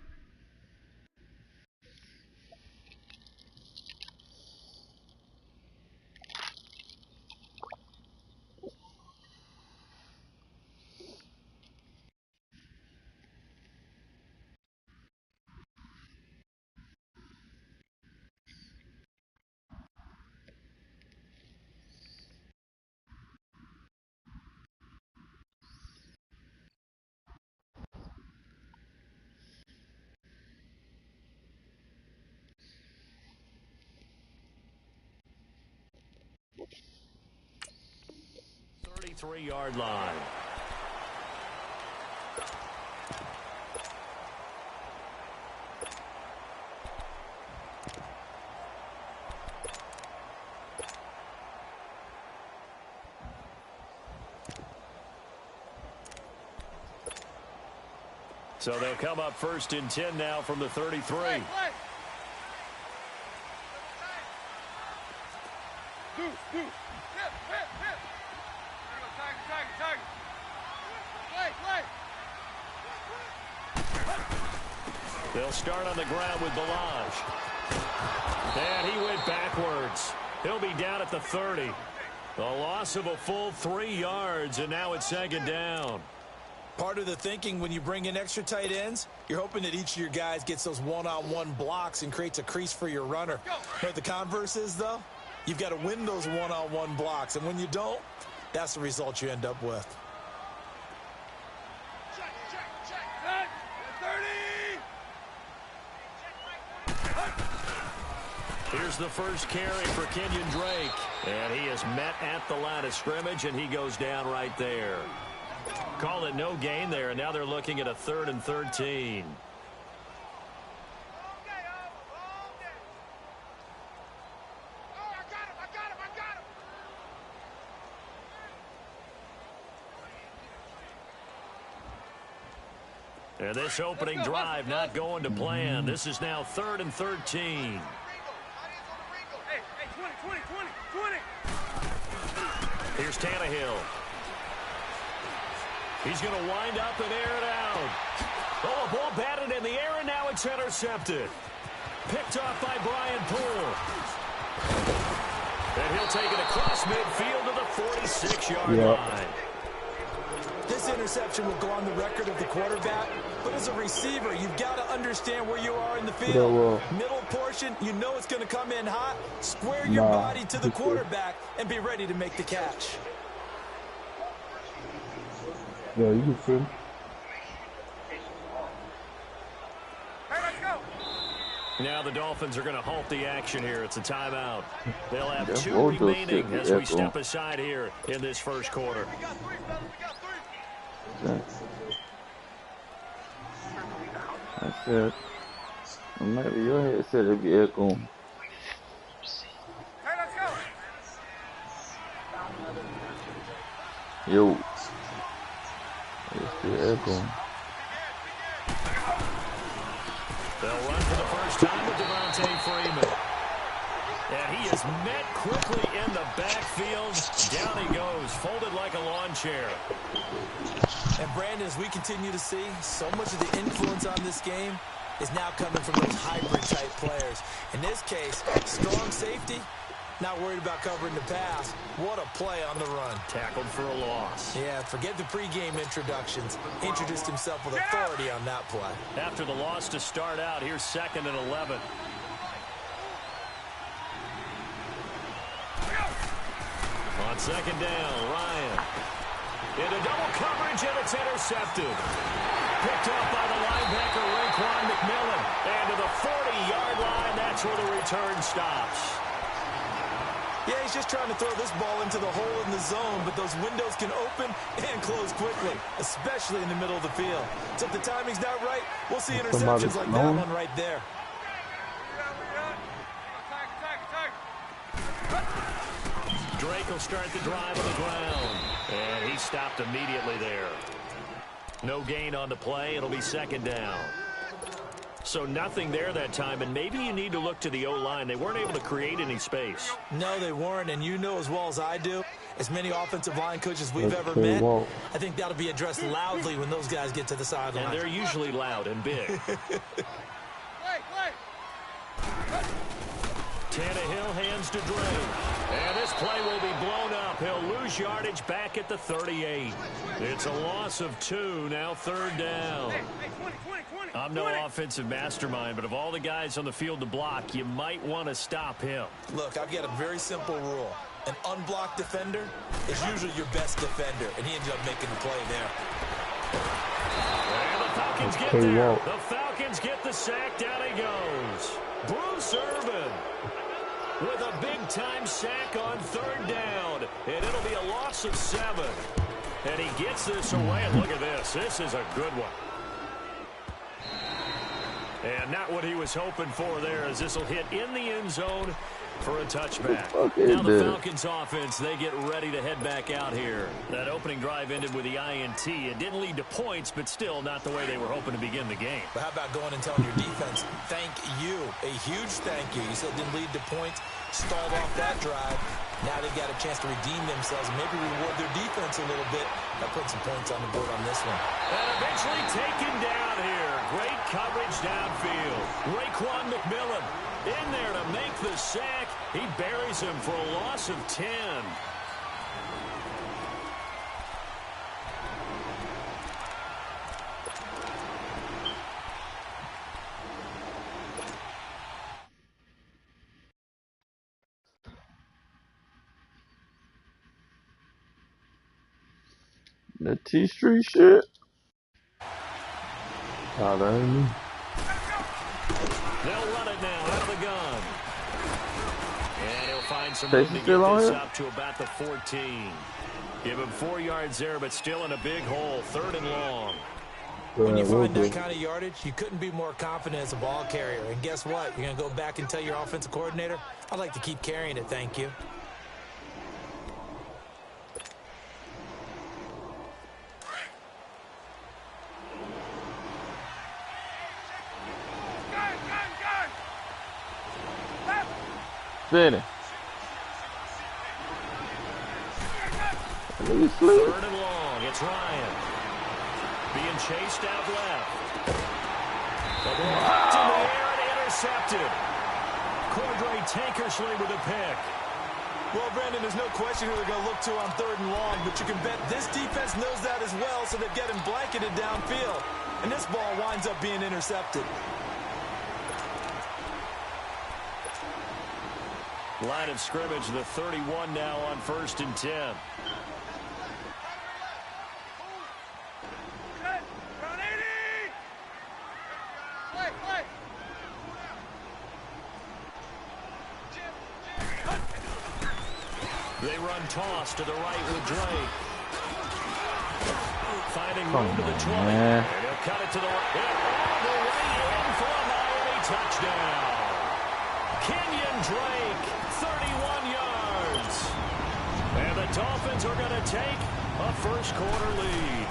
Speaker 1: 33-yard line. So they'll come up 1st and 10 now from the 33.
Speaker 4: Play. Goose. Hip. Tiger. Play.
Speaker 1: They'll start on the ground with Balaj. And he went backwards. He'll be down at the 30. The loss of a full 3 yards, and now it's 2nd down.
Speaker 2: Part of the thinking when you bring in extra tight ends, you're hoping that each of your guys gets those one-on-one blocks and creates a crease for your runner. But the converse is, though, you've got to win those one-on-one blocks. And when you don't, that's the result you end up with.
Speaker 4: Check. 30.
Speaker 1: Here's the first carry for Kenyon Drake. And he is met at the line of scrimmage, and he goes down right there. Call it no gain there, and now they're looking at a 3rd and 13. And this opening drive not going to plan. This is now 3rd and 13.
Speaker 4: Hey, 20.
Speaker 1: Here's Tannehill. He's going to wind up and air it out. Oh, a ball batted in the air, and now it's intercepted. Picked off by Brian Poole. And he'll take it across midfield to the 46-yard line.
Speaker 2: This interception will go on the record of the quarterback, but as a receiver, you've got to understand where you are in the field. Middle portion, you know it's going to come in hot. Square your body to the quarterback and be ready to make the catch.
Speaker 3: Yeah, you can fit.
Speaker 4: Hey, let's go.
Speaker 1: Now the Dolphins are going to halt the action here. It's a timeout. They'll have 2 remaining as we step aside here in this first quarter.
Speaker 4: We got 3, fellas.
Speaker 3: That's it. Maybe your headset will be echoing.
Speaker 4: Hey, let's go.
Speaker 3: Yo. It's still echoing.
Speaker 1: They'll run for the first time with Devontae Freeman. And he is met quickly in the backfield. Down he goes, folded like a lawn chair.
Speaker 2: And Brandon, as we continue to see, so much of the influence on this game is now coming from those hybrid-type players. In this case, strong safety, not worried about covering the pass. What a play on the run.
Speaker 1: Tackled for a loss.
Speaker 2: Yeah, forget the pregame introductions. Introduced himself with authority on that play.
Speaker 1: After the loss to start out, here's 2nd and 11. On 2nd down, Ryan. Into double coverage, and it's intercepted. Picked off by the linebacker, Raekwon McMillan. And to the 40-yard line, that's where the return stops.
Speaker 2: Yeah, he's just trying to throw this ball into the hole in the zone, but those windows can open and close quickly, especially in the middle of the field. So if the timing's not right, we'll see interceptions like that one right there.
Speaker 1: Drake will start the drive on the ground. And he stopped immediately there. No gain on the play. It'll be 2nd down. So nothing there that time, and maybe you need to look to the O-line. They weren't able to create any space.
Speaker 2: No, they weren't, and you know as well as I do, as many offensive line coaches we've ever met, I think that'll be addressed loudly when those guys get to the sideline.
Speaker 1: And they're usually loud and big. Tannehill hands to Drake. And this play will be blown up. He'll lose yardage back at the 38. It's a loss of 2, now 3rd down. I'm no offensive mastermind, but of all the guys on the field to block, you might want to stop him.
Speaker 2: Look, I've got a very simple rule. An unblocked defender is usually your best defender, and he ended up making the play there.
Speaker 1: And the Falcons get there. The Falcons get the sack. Down he goes. Bruce Irvin. with a big-time sack on third down. And it'll be a loss of 7. And he gets this away. And look at this. This is a good one. And not what he was hoping for there, as this will hit in the end zone for a touchback. Now the Falcons offense, they get ready to head back out here. That opening drive ended with the INT. It didn't lead to points, but still not the way they were hoping to begin the game.
Speaker 2: But how about going and telling your defense, thank you, a huge thank you. You said it didn't lead to points, stalled off that drive. Now they've got a chance to redeem themselves, maybe reward their defense a little bit by putting some points on the board on this one.
Speaker 1: And eventually taken down here. Great coverage downfield. Raekwon McMillan in there to make the sack. He buries him for a loss of 10.
Speaker 3: The T Street shit. Oh, that ain't me.
Speaker 1: They'll run it now out of the gun. And he'll find some
Speaker 3: Stacy
Speaker 1: room to
Speaker 3: still
Speaker 1: get
Speaker 3: on
Speaker 1: this
Speaker 3: here?
Speaker 1: up to about the 14. Give him 4 yards there, but still in a big hole. 3rd and long.
Speaker 2: When you find that kind of yardage, you couldn't be more confident as a ball carrier. And guess what? You're going to go back and tell your offensive coordinator, I'd like to keep carrying it, thank you.
Speaker 3: Finish. Nigga sleep.
Speaker 1: 3rd and long. It's Ryan. Being chased out left. The ball popped in the air and intercepted. Cordray Tankersley with a pick.
Speaker 2: Well, Brandon, there's no question who they're going to look to on 3rd and long, but you can bet this defense knows that as well, so they're getting blanketed downfield. And this ball winds up being intercepted.
Speaker 1: Line of scrimmage, the 31 now on 1st and 10. They run toss to the right with Drake. Finding room to the 20. And he'll cut it to the right. All the way in for a Miami touchdown. Kenyon Drake, 31 yards. And the Dolphins are going to take a first-quarter lead.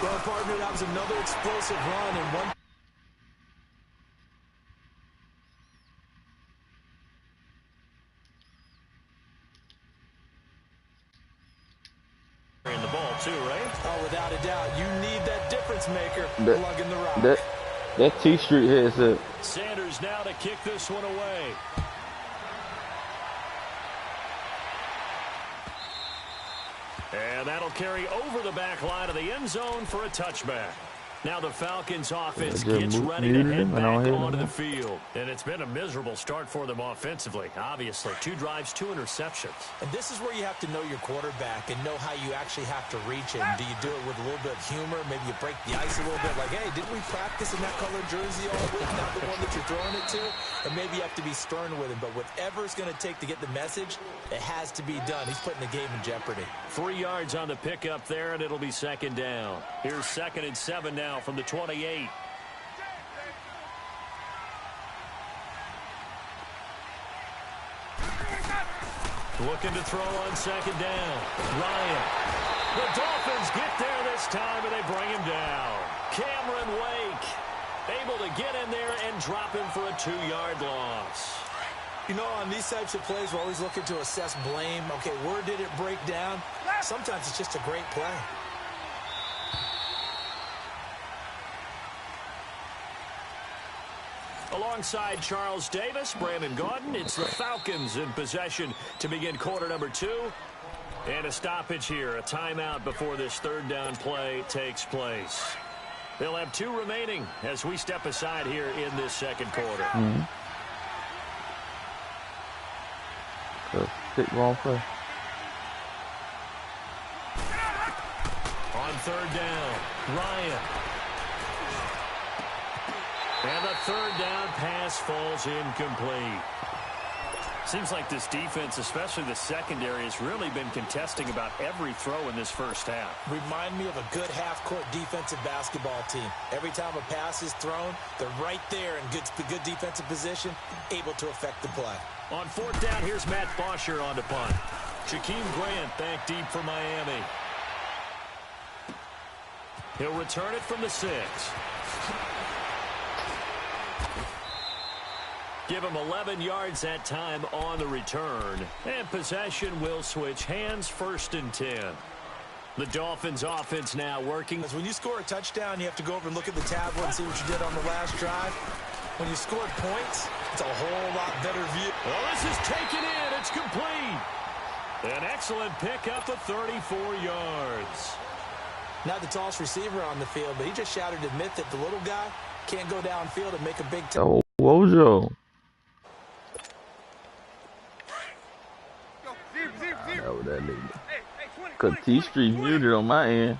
Speaker 2: Well, partner, that was another explosive run and one.
Speaker 1: In the ball, too, right?
Speaker 2: Oh, without a doubt. You need that difference maker plugging the rock.
Speaker 3: That T Street headset.
Speaker 1: Sanders now to kick this one away. And that'll carry over the back line of the end zone for a touchback. Now the Falcons offense gets ready to head back onto the field. And it's been a miserable start for them offensively, obviously. 2 drives, 2 interceptions.
Speaker 2: And this is where you have to know your quarterback and know how you actually have to reach him. Do you do it with a little bit of humor? Maybe you break the ice a little bit. Like, hey, didn't we practice in that color jersey all week? Not the one that you're throwing it to? And maybe you have to be stern with him. But whatever it's going to take to get the message, it has to be done. He's putting the game in jeopardy.
Speaker 1: 3 yards on the pickup there, and it'll be 2nd down. Here's 2nd and 7 now from the 28. Looking to throw on 2nd down. Ryan. The Dolphins get there this time, and they bring him down. Cameron Wake able to get in there and drop him for a 2-yard loss.
Speaker 2: You know, on these types of plays, we're always looking to assess blame. Okay, where did it break down? Sometimes it's just a great play.
Speaker 1: Alongside Charles Davis, Brandon Gaudin, it's the Falcons in possession to begin quarter number 2. And a stoppage here, a timeout before this 3rd down play takes place. They'll have 2 remaining as we step aside here in this 2nd quarter.
Speaker 3: Pick wrong play.
Speaker 1: On 3rd down, Ryan. And the 3rd down pass falls incomplete. Seems like this defense, especially the secondary, has really been contesting about every throw in this first half.
Speaker 2: Remind me of a good half-court defensive basketball team. Every time a pass is thrown, they're right there in good defensive position, able to affect the play.
Speaker 1: On fourth down, here's Matt Bosher on to punt. Shaquem Grant back deep for Miami. He'll return it from the 6. Give him 11 yards that time on the return. And possession will switch hands, 1st and 10. The Dolphins offense now working.
Speaker 2: Because when you score a touchdown, you have to go over and look at the tablet and see what you did on the last drive. When you scored points, it's a whole lot better view.
Speaker 1: Well, this is taken in. It's complete. An excellent pickup of 34 yards.
Speaker 2: Not the tallest receiver on the field, but he just shouted to admit that the little guy can't go downfield and make a big tackle.
Speaker 3: Oh, Wojo. That was that nigga. Cause T-Street muted on my end.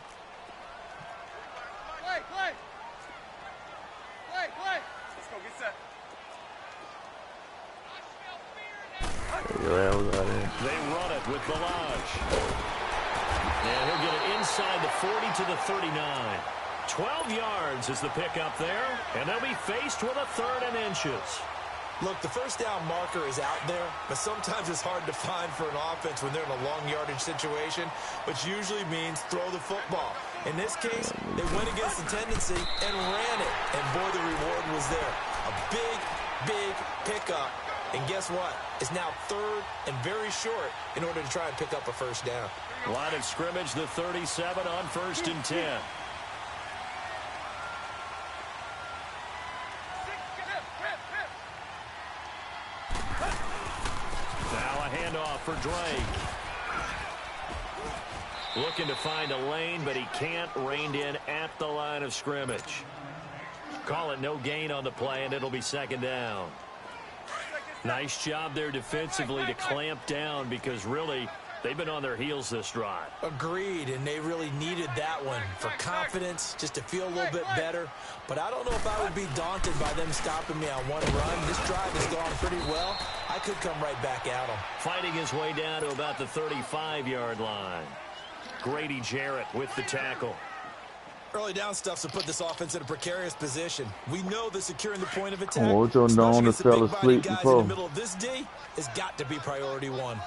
Speaker 4: Play. Let's go get set.
Speaker 3: Yo, that was out there.
Speaker 1: They run it with Balaj. And he'll get it inside the 40 to the 39. 12 yards is the pickup there, and they'll be faced with a 3rd and inches.
Speaker 2: Look, the first down marker is out there, but sometimes it's hard to find for an offense when they're in a long yardage situation, which usually means throw the football. In this case, they went against the tendency and ran it, and boy, the reward was there. A big pickup, and guess what? It's now 3rd and very short in order to try and pick up a first down.
Speaker 1: Line of scrimmage, the 37 on 1st and 10. Handoff for Drake. Looking to find a lane, but he can't. Reined in at the line of scrimmage. Call it no gain on the play, and it'll be 2nd down. Nice job there defensively to clamp down because really they've been on their heels this drive.
Speaker 2: Agreed, and they really needed that one for confidence, just to feel a little bit better. But I don't know if I would be daunted by them stopping me on one run. This drive has gone pretty well. I could come right back at them.
Speaker 1: Fighting his way down to about the 35-yard line. Grady Jarrett with the tackle.
Speaker 2: Early down stuff to put this offense in a precarious position. We know that securing the point of attack,
Speaker 3: Wojo known to fell asleep
Speaker 2: guys
Speaker 3: before.
Speaker 2: in the middle of this D, has got to be priority 1.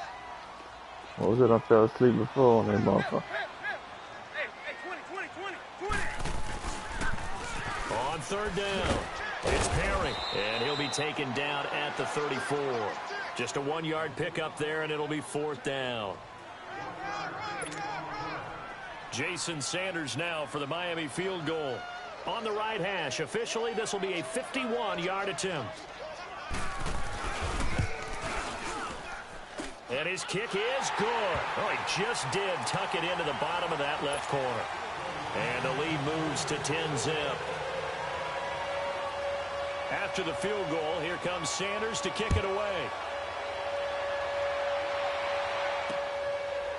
Speaker 3: What was it? I fell asleep before on that motherfucker.
Speaker 4: Hey, 20.
Speaker 1: On 3rd down, it's Perry, and he'll be taken down at the 34. Just a 1-yard pickup there, and it'll be 4th down. Jason Sanders now for the Miami field goal. On the right hash, officially this will be a 51-yard attempt. And his kick is good. Oh, he just did tuck it into the bottom of that left corner. And the lead moves to 10-zip. After the field goal, here comes Sanders to kick it away.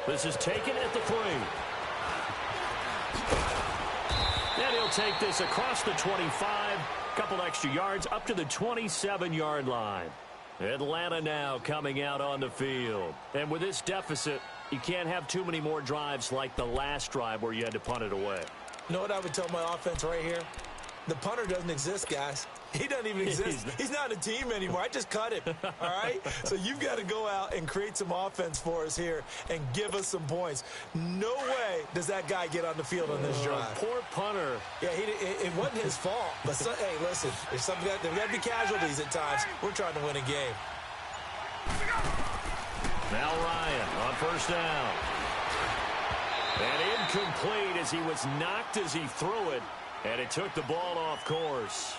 Speaker 1: This is taken at the 3. And he'll take this across the 25. Couple extra yards up to the 27-yard line. Atlanta now coming out on the field. And with this deficit, you can't have too many more drives like the last drive where you had to punt it away.
Speaker 2: You know what I would tell my offense right here? The punter doesn't exist, guys. He doesn't even exist. He's not a team anymore. I just cut him, all right? So you've got to go out and create some offense for us here and give us some points. No way does that guy get on the field on this drive.
Speaker 1: Poor punter.
Speaker 2: Yeah, it wasn't his fault. But, hey, listen, there's got to be casualties at times. We're trying to win a game.
Speaker 1: Now Ryan on 1st down. And incomplete as he was knocked as he threw it. And it took the ball off course.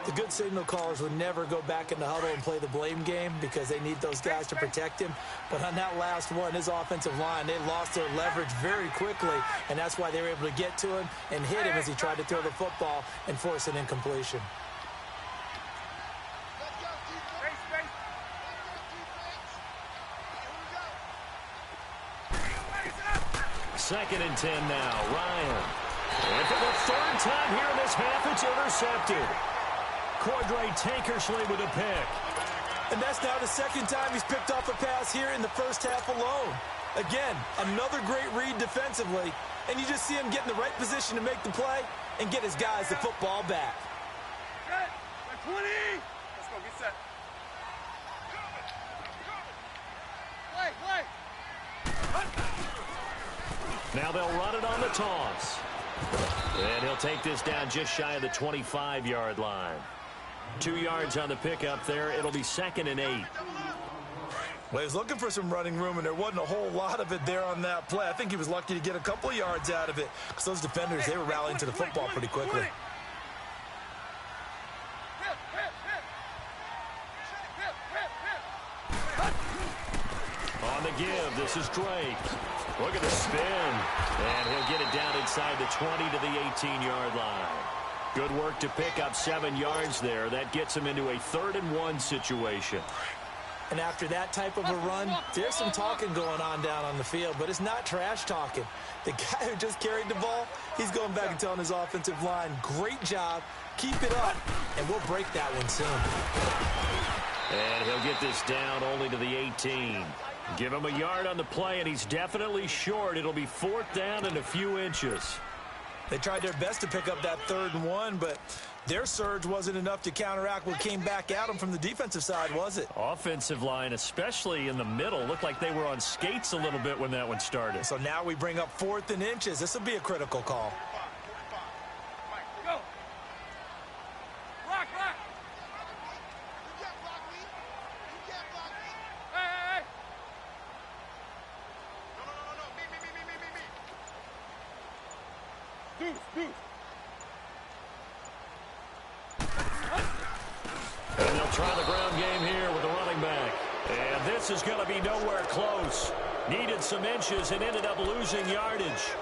Speaker 2: The good signal callers would never go back in the huddle and play the blame game because they need those guys to protect him. But on that last one, his offensive line, they lost their leverage very quickly, and that's why they were able to get to him and hit him as he tried to throw the football and force an incompletion.
Speaker 1: Second and 10 now. Ryan. And for the 3rd time here in this half, it's intercepted. Cordray Tankersley with a pick.
Speaker 2: And that's now the second time he's picked off a pass here in the first half alone. Again, another great read defensively, and you just see him get in the right position to make the play and get his guys the football back.
Speaker 4: Set. 20. Let's go. Get set. Play.
Speaker 1: Now they'll run it on the toss. And he'll take this down just shy of the 25-yard line. 2 yards on the pickup there. It'll be 2nd and 8.
Speaker 2: Well, he was looking for some running room, and there wasn't a whole lot of it there on that play. I think he was lucky to get a couple of yards out of it because those defenders, they were rallying to the football pretty quickly.
Speaker 1: On the give, this is Drake. Look at the spin. And he'll get it down inside the 20 to the 18-yard line. Good work to pick up 7 yards there. That gets him into a 3rd and 1 situation.
Speaker 2: And after that type of a run, there's some talking going on down on the field, but it's not trash talking. The guy who just carried the ball, he's going back and telling his offensive line, great job, keep it up, and we'll break that one soon.
Speaker 1: And he'll get this down only to the 18. Give him a yard on the play, and he's definitely short. It'll be 4th down and a few inches.
Speaker 2: They tried their best to pick up that 3rd and 1, but their surge wasn't enough to counteract what came back at them from the defensive side, was it?
Speaker 1: Offensive line, especially in the middle, looked like they were on skates a little bit when that one started.
Speaker 2: So now we bring up 4th and inches. This will be a critical call.
Speaker 4: Go. Block. Hey. No. Deuce.
Speaker 1: And they'll try the ground game here with the running back. And this is going to be nowhere close. Needed some inches and ended up losing yardage.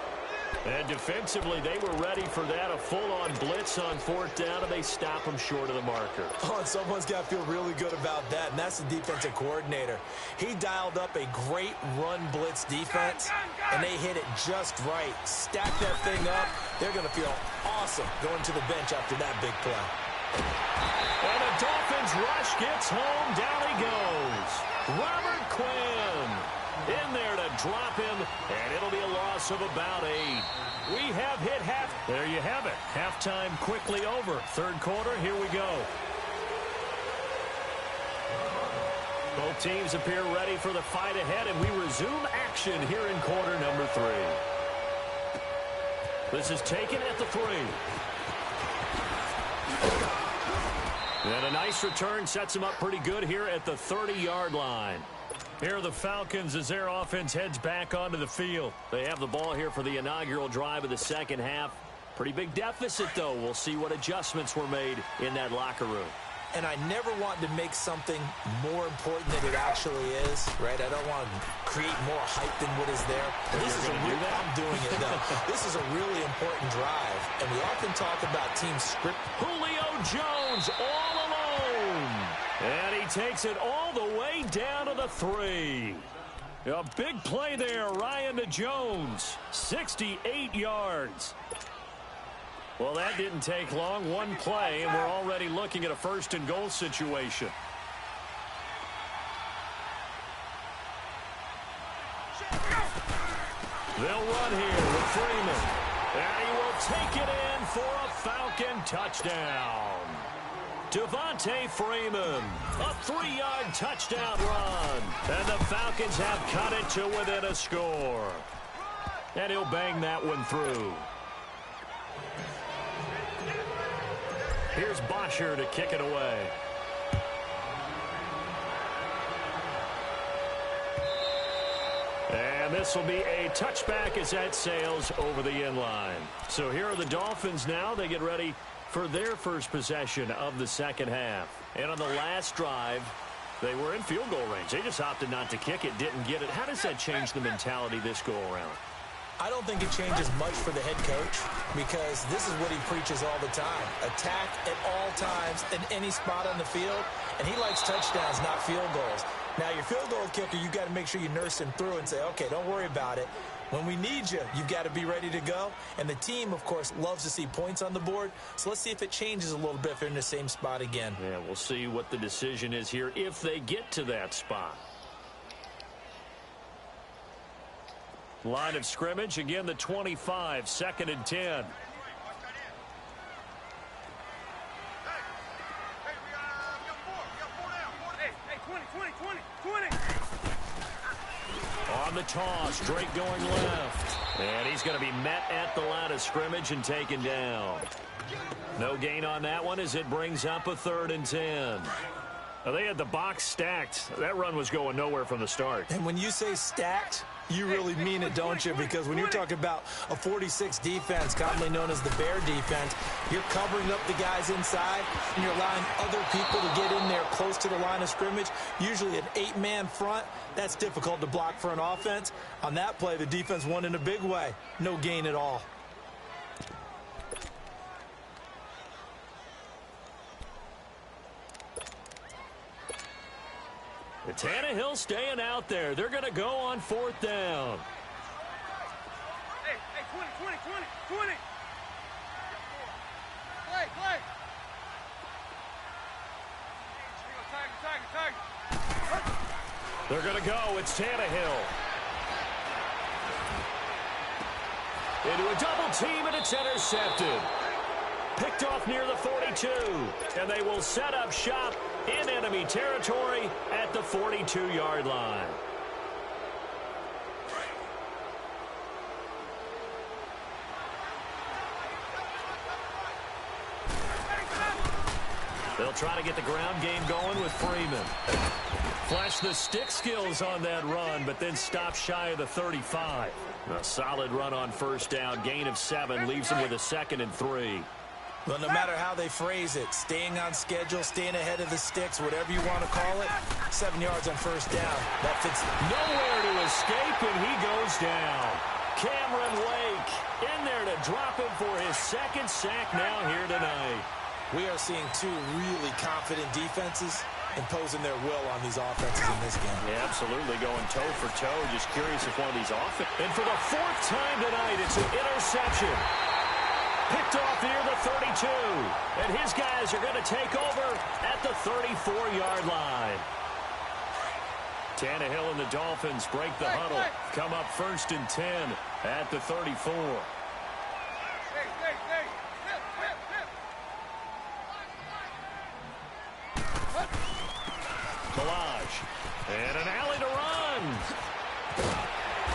Speaker 1: And defensively, they were ready for that, a full-on blitz on 4th down, and they stop him short of the marker.
Speaker 2: Oh, and someone's got to feel really good about that, and that's the defensive coordinator. He dialed up a great run blitz defense, and they hit it just right. Stack that thing up. They're going to feel awesome going to the bench after that big play.
Speaker 1: And the Dolphins rush gets home. Down he goes. Robert Quinn in there to drop him, and it'll be a loss of about 8. We have hit half. There you have it. Halftime quickly over. 3rd quarter, here we go. Both teams appear ready for the fight ahead, and we resume action here in quarter number 3. This is taken at the 3. And a nice return sets them up pretty good here at the 30-yard line. Here are the Falcons as their offense heads back onto the field. They have the ball here for the inaugural drive of the 2nd half. Pretty big deficit, though. We'll see what adjustments were made in that locker room.
Speaker 2: And I never want to make something more important than it actually is, right? I don't want to create more hype than what is there. This is I'm doing it, though. This is a really important drive, and we often talk about team script.
Speaker 1: Julio Jones all alone. And he takes it all the way down to the 3. A big play there, Ryan to Jones. 68 yards. Well, that didn't take long. One play, and we're already looking at a 1st and goal situation. They'll run here with Freeman. And he will take it in for a Falcon touchdown. Devontae Freeman, a 3-yard touchdown run. And the Falcons have cut it to within a score. And he'll bang that one through. Here's Bosher to kick it away. And this will be a touchback as that sails over the end line. So here are the Dolphins now. They get ready for their first possession of the 2nd half. And on the last drive, they were in field goal range. They just opted not to kick it, didn't get it. How does that change the mentality this go around?
Speaker 2: I don't think it changes much for the head coach because this is what he preaches all the time. Attack at all times in any spot on the field, and he likes touchdowns, not field goals. Now, your field goal kicker, you've got to make sure you nurse him through and say, okay, don't worry about it. When we need you, you've got to be ready to go. And the team, of course, loves to see points on the board. So let's see if it changes a little bit if they're in the same spot again.
Speaker 1: Yeah, we'll see what the decision is here if they get to that spot. Line of scrimmage, again, the 25, 2nd and 10. On the toss, Drake going left. And he's going to be met at the line of scrimmage and taken down. No gain on that one as it brings up a 3rd and 10. Now, they had the box stacked. That run was going nowhere from the start.
Speaker 2: And when you say stacked, you really mean it, don't you? Because when you're talking about a 46 defense, commonly known as the Bear defense, you're covering up the guys inside, and you're allowing other people to get in there close to the line of scrimmage, usually an 8-man front. That's difficult to block for an offense. On that play, the defense won in a big way. No gain at all.
Speaker 1: Tannehill staying out there. They're going to go on 4th down.
Speaker 4: Hey, 20. Play. Tiger.
Speaker 1: They're going to go. It's Tannehill. Into a double team, and it's intercepted. Picked off near the 42. And they will set up shop in enemy territory at the 42-yard line. They'll try to get the ground game going with Freeman. Flash the stick skills on that run, but then stop shy of the 35. A solid run on 1st down. Gain of 7 leaves him with a 2nd and 3.
Speaker 2: Well, no matter how they phrase it, staying on schedule, staying ahead of the sticks, whatever you want to call it, 7 yards on 1st down. That fits.
Speaker 1: Nowhere to escape, and he goes down. Cameron Wake in there to drop him for his 2nd sack now here tonight.
Speaker 2: We are seeing 2 really confident defenses imposing their will on these offenses in this game.
Speaker 1: Yeah, absolutely, going toe for toe. Just curious if one of these offenses. And for the 4th time tonight, it's an interception. Picked off near the 32. And his guys are going to take over at the 34-yard line. Tannehill and the Dolphins break the huddle. Come up 1st and 10 at the 34. Collage. And an alley to run.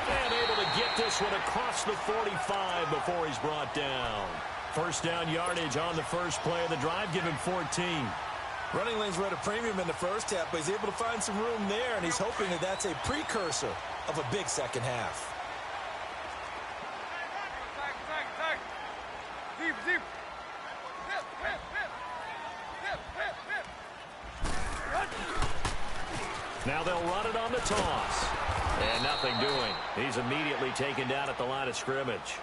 Speaker 1: And able to get this one across the 45 before he's brought down. 1st down yardage on the first play of the drive. Give him 14.
Speaker 2: Running lanes were at a premium in the first half, but he's able to find some room there, and he's hoping that that's a precursor of a big second half.
Speaker 4: Deep.
Speaker 1: Now they'll run it on the toss. And nothing doing. He's immediately taken down at the line of scrimmage.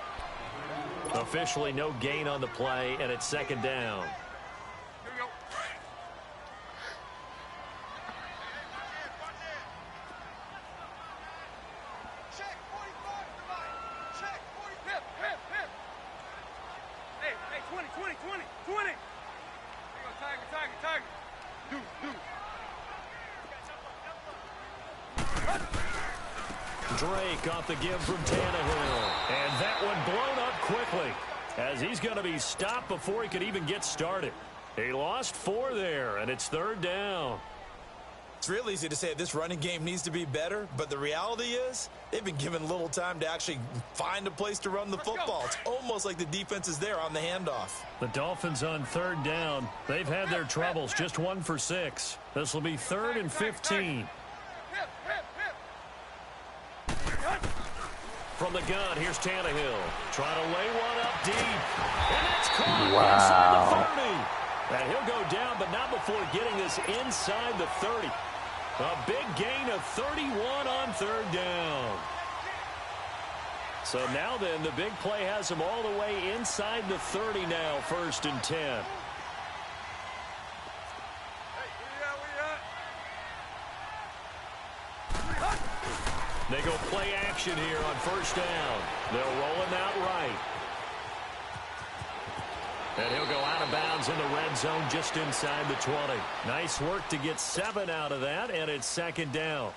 Speaker 1: Officially no gain on the play, and it's 2nd down.
Speaker 4: Here we go. Check 45, everybody. Check 40. Hip. Hey, 20. Here you go, Tiger. Do.
Speaker 1: Drake off the give from Tannehill. And that one blown up quickly as he's going to be stopped before he could even get started. He lost 4 there, and it's 3rd down.
Speaker 2: It's real easy to say this running game needs to be better, but the reality is they've been given little time to actually find a place to run the football. It's almost like the defense is there on the handoff.
Speaker 1: The Dolphins on 3rd down. They've had their troubles, just 1 for 6. This will be 3rd and 15. From the gun, here's Tannehill. Trying to lay one up deep. And that's caught inside the 30. And he'll go down, but not before getting this inside the 30. A big gain of 31 on 3rd down. So now then, the big play has him all the way inside the 30 now, 1st and 10.
Speaker 4: Hey, where you at?
Speaker 1: They go play action here on first down. They'll roll him out right. And he'll go out of bounds in the red zone just inside the 20. Nice work to get 7 out of that, and it's second down.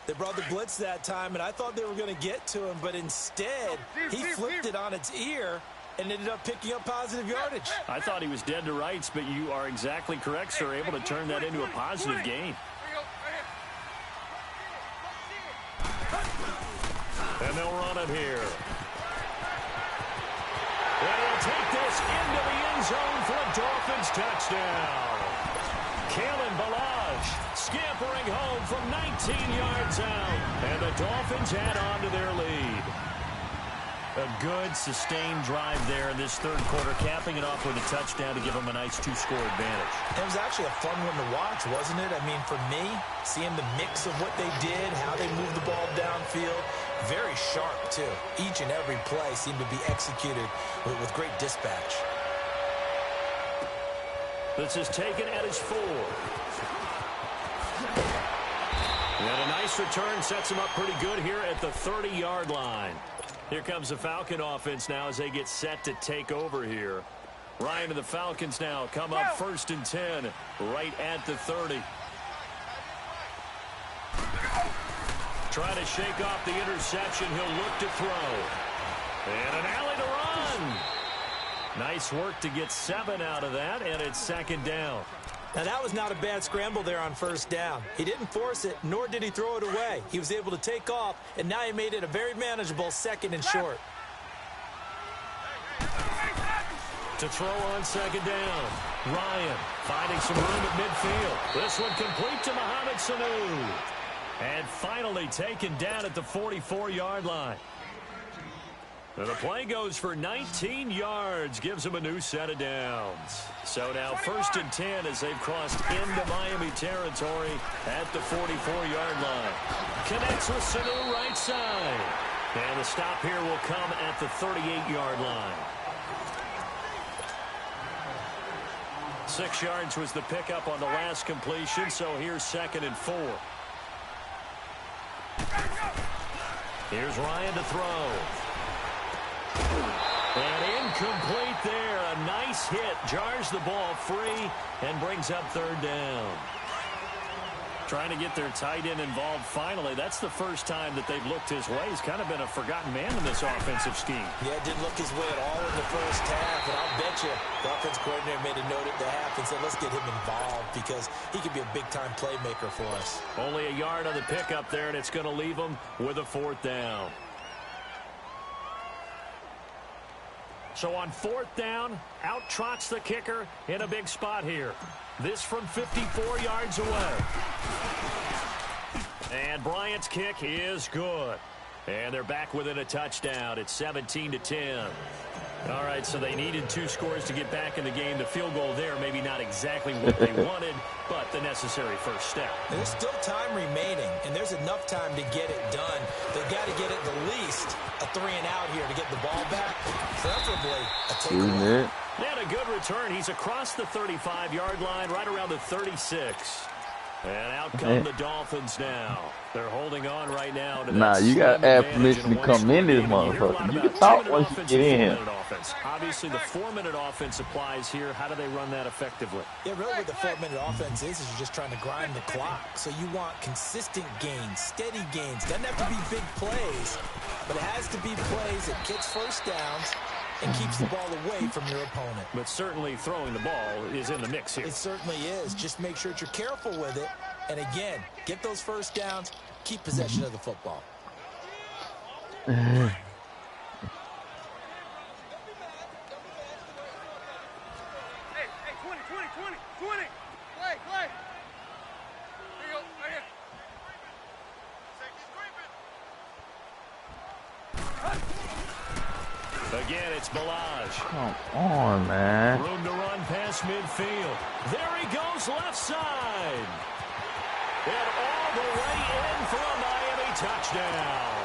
Speaker 2: They brought the blitz that time, and I thought they were going to get to him, but instead he flipped it on its ear and ended up picking up positive yardage.
Speaker 1: I thought he was dead to rights, but you are exactly correct, sir. Able to turn that into a positive gain. And they'll run it here. And he'll take this into the end zone for a Dolphins touchdown. Kalen Balazs scampering home from 19 yards out. And the Dolphins add on to their lead. A good, sustained drive there in this third quarter, capping it off with a touchdown to give them a nice 2-score advantage.
Speaker 2: It was actually a fun one to watch, wasn't it? I mean, for me, seeing the mix of what they did, how they moved the ball downfield, very sharp, too. Each and every play seemed to be executed with great dispatch.
Speaker 1: This is taken at his 4. And a nice return sets him up pretty good here at the 30-yard line. Here comes the Falcon offense now as they get set to take over here. Ryan and the Falcons now come up 1st and 10 right at the 30. Trying to shake off the interception. He'll look to throw. And an alley to run. Nice work to get 7 out of that, and it's second down.
Speaker 2: Now, that was not a bad scramble there on first down. He didn't force it, nor did he throw it away. He was able to take off, and now he made it a very manageable 2nd and short.
Speaker 1: To throw on second down. Ryan finding some room at midfield. This one complete to Mohamed Sanu. And finally taken down at the 44-yard line. And the play goes for 19 yards, gives them a new set of downs. So now 1st and 10 as they've crossed into Miami territory at the 44-yard line. Connects with Sanu right side. And the stop here will come at the 38-yard line. 6 yards was the pickup on the last completion, so here's 2nd and 4. Here's Ryan to throw. And incomplete there. A nice hit. Jars the ball free and brings up 3rd down. Trying to get their tight end involved finally. That's the first time that they've looked his way. He's kind of been a forgotten man in this offensive scheme.
Speaker 2: Yeah, didn't look his way at all in the first half. And I'll bet you the offense coordinator made a note at the half and said, let's get him involved because he could be a big-time playmaker for us.
Speaker 1: Only a yard on the pickup there, and it's going to leave him with a 4th down. So on 4th down, out trots the kicker in a big spot here. This from 54 yards away. And Bryant's kick is good. And they're back within a touchdown. It's 17-10. All right, so they needed 2 scores to get back in the game. The field goal there, maybe not exactly what they wanted, but the necessary first step.
Speaker 2: There's still time remaining, and there's enough time to get it done. They've got to get at the least a 3-and-out here to get the ball back, preferably a takeaway.
Speaker 1: And a good return. He's across the 35-yard line, right around the 36. And out come the Dolphins now. They're holding on right now to that.
Speaker 3: You got to have permission to come in this motherfucker. You can talk once you get in here.
Speaker 1: Obviously, the 4-minute offense applies here. How do they run that effectively?
Speaker 2: Yeah, really what the 4-minute offense is you're just trying to grind the clock. So you want consistent gains, steady gains. Doesn't have to be big plays, but it has to be plays that gets first downs and keeps the ball away from your opponent.
Speaker 1: But certainly throwing the ball is in the mix here.
Speaker 2: It certainly is. Just make sure that you're careful with it. And again, get those first downs, keep possession of the football.
Speaker 4: Hey, 20. Play. Here you go, right here.
Speaker 1: Again, it's Balazs.
Speaker 3: Come on, man.
Speaker 1: Room to run past midfield. There he goes, left side. And all the way in for a Miami touchdown.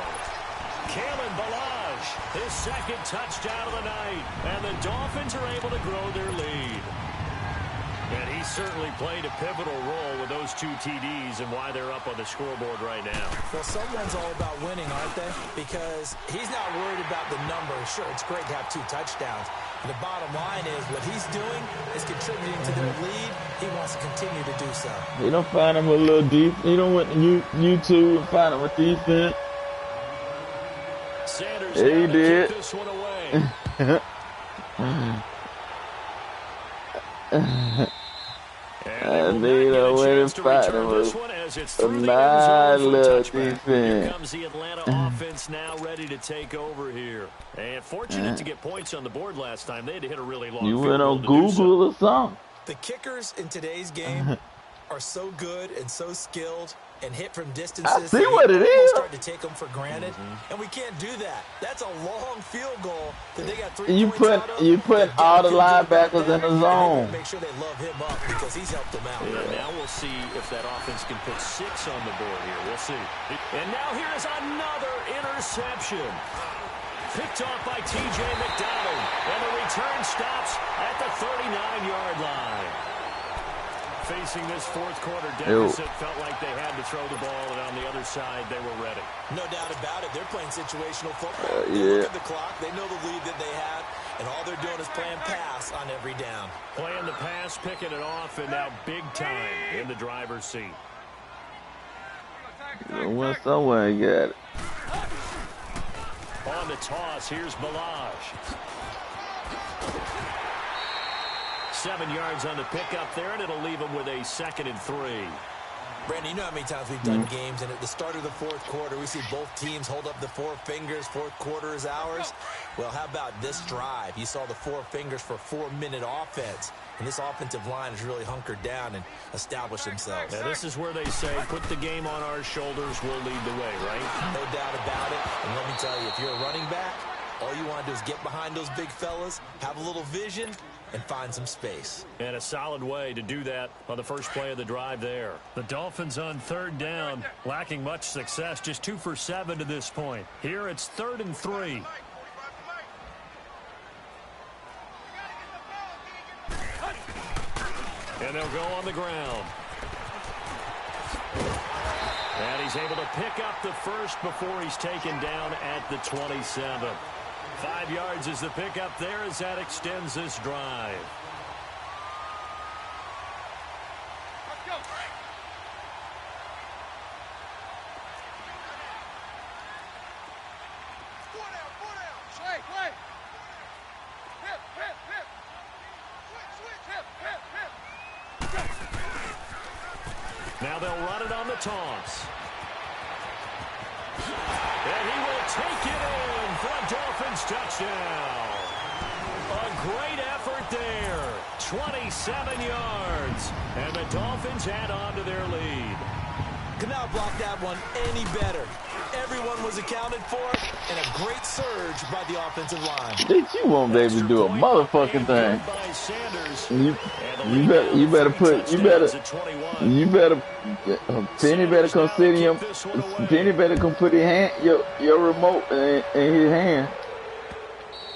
Speaker 1: Kalen Balazs, his 2nd touchdown of the night. And the Dolphins are able to grow their lead. And he certainly played a pivotal role with those 2 TDs and why they're up on the scoreboard right now.
Speaker 2: Well, someone's all about winning, aren't they? Because he's not worried about the numbers. Sure, it's great to have 2 touchdowns. And the bottom line is what he's doing is contributing to their lead. He wants to continue to do so.
Speaker 3: He don't find him a little deep. He don't went to YouTube and find him a defense.
Speaker 1: Sanders
Speaker 3: yeah, he did.
Speaker 1: Kick this one away.
Speaker 3: And they don't win to fight him with a nice little defense.
Speaker 1: Here comes the Atlanta offense now ready to take over here. And fortunate to get points on the board last time. They had to hit a really long
Speaker 3: You
Speaker 1: field
Speaker 3: went on
Speaker 1: goal
Speaker 3: Google or something?
Speaker 2: The kickers in today's game are so good and so skilled and hit from distances.
Speaker 3: I see what it is.
Speaker 2: Start to take them for granted, and we can't do that. That's a long field goal that they got 3 points out of.
Speaker 3: You put all the linebackers in the zone.
Speaker 2: Make sure they love him up because he's helped them out.
Speaker 1: Yeah, now we'll see if that offense can put 6 on the board here. We'll see. And now here's another interception. Picked off by T.J. McDonald, and the return stops at the 39-yard line. Facing this fourth quarter deficit, felt like they had to throw the ball, and on the other side, they were ready.
Speaker 2: No doubt about it. They're playing situational football. They look at the clock. They know the lead that they have, and all they're doing is playing pass on every down.
Speaker 1: Playing the pass, picking it off, and now big time in the driver's seat.
Speaker 3: Went somewhere and got it.
Speaker 1: On the toss, here's Balaj. 7 yards on the pickup there, and it'll leave him with a 2nd and 3.
Speaker 2: Brandon, you know how many times we've done games, and at the start of the fourth quarter, we see both teams hold up the 4 fingers, fourth quarter is ours. Well, how about this drive? You saw the 4 fingers for 4-minute offense, and this offensive line has really hunkered down and established themselves.
Speaker 1: Now, this is where they say, put the game on our shoulders, we'll lead the way, right?
Speaker 2: No doubt about it, and let me tell you, if you're a running back, all you want to do is get behind those big fellas, have a little vision, and find some space.
Speaker 1: And a solid way to do that on the first play of the drive there. The Dolphins on 3rd down, lacking much success, just 2 for 7 to this point. Here it's 3rd and 3. And they'll go on the ground. And he's able to pick up the first before he's taken down at the 27. 5 yards is the pickup there as that extends this drive.
Speaker 4: Let's go. Four down. Play. Hip. Switch, hip.
Speaker 1: Now they'll run it on the toss. And he will take it in for a Dolphins touchdown. A great effort there. 27 yards. And the Dolphins add on to their lead.
Speaker 2: Could not block that one any better. Everyone was accounted for, and a great surge by the offensive line.
Speaker 3: Bitch, you won't be able to do a motherfucking thing. You better Penny better come sit him. Penny better come put your remote in his hand.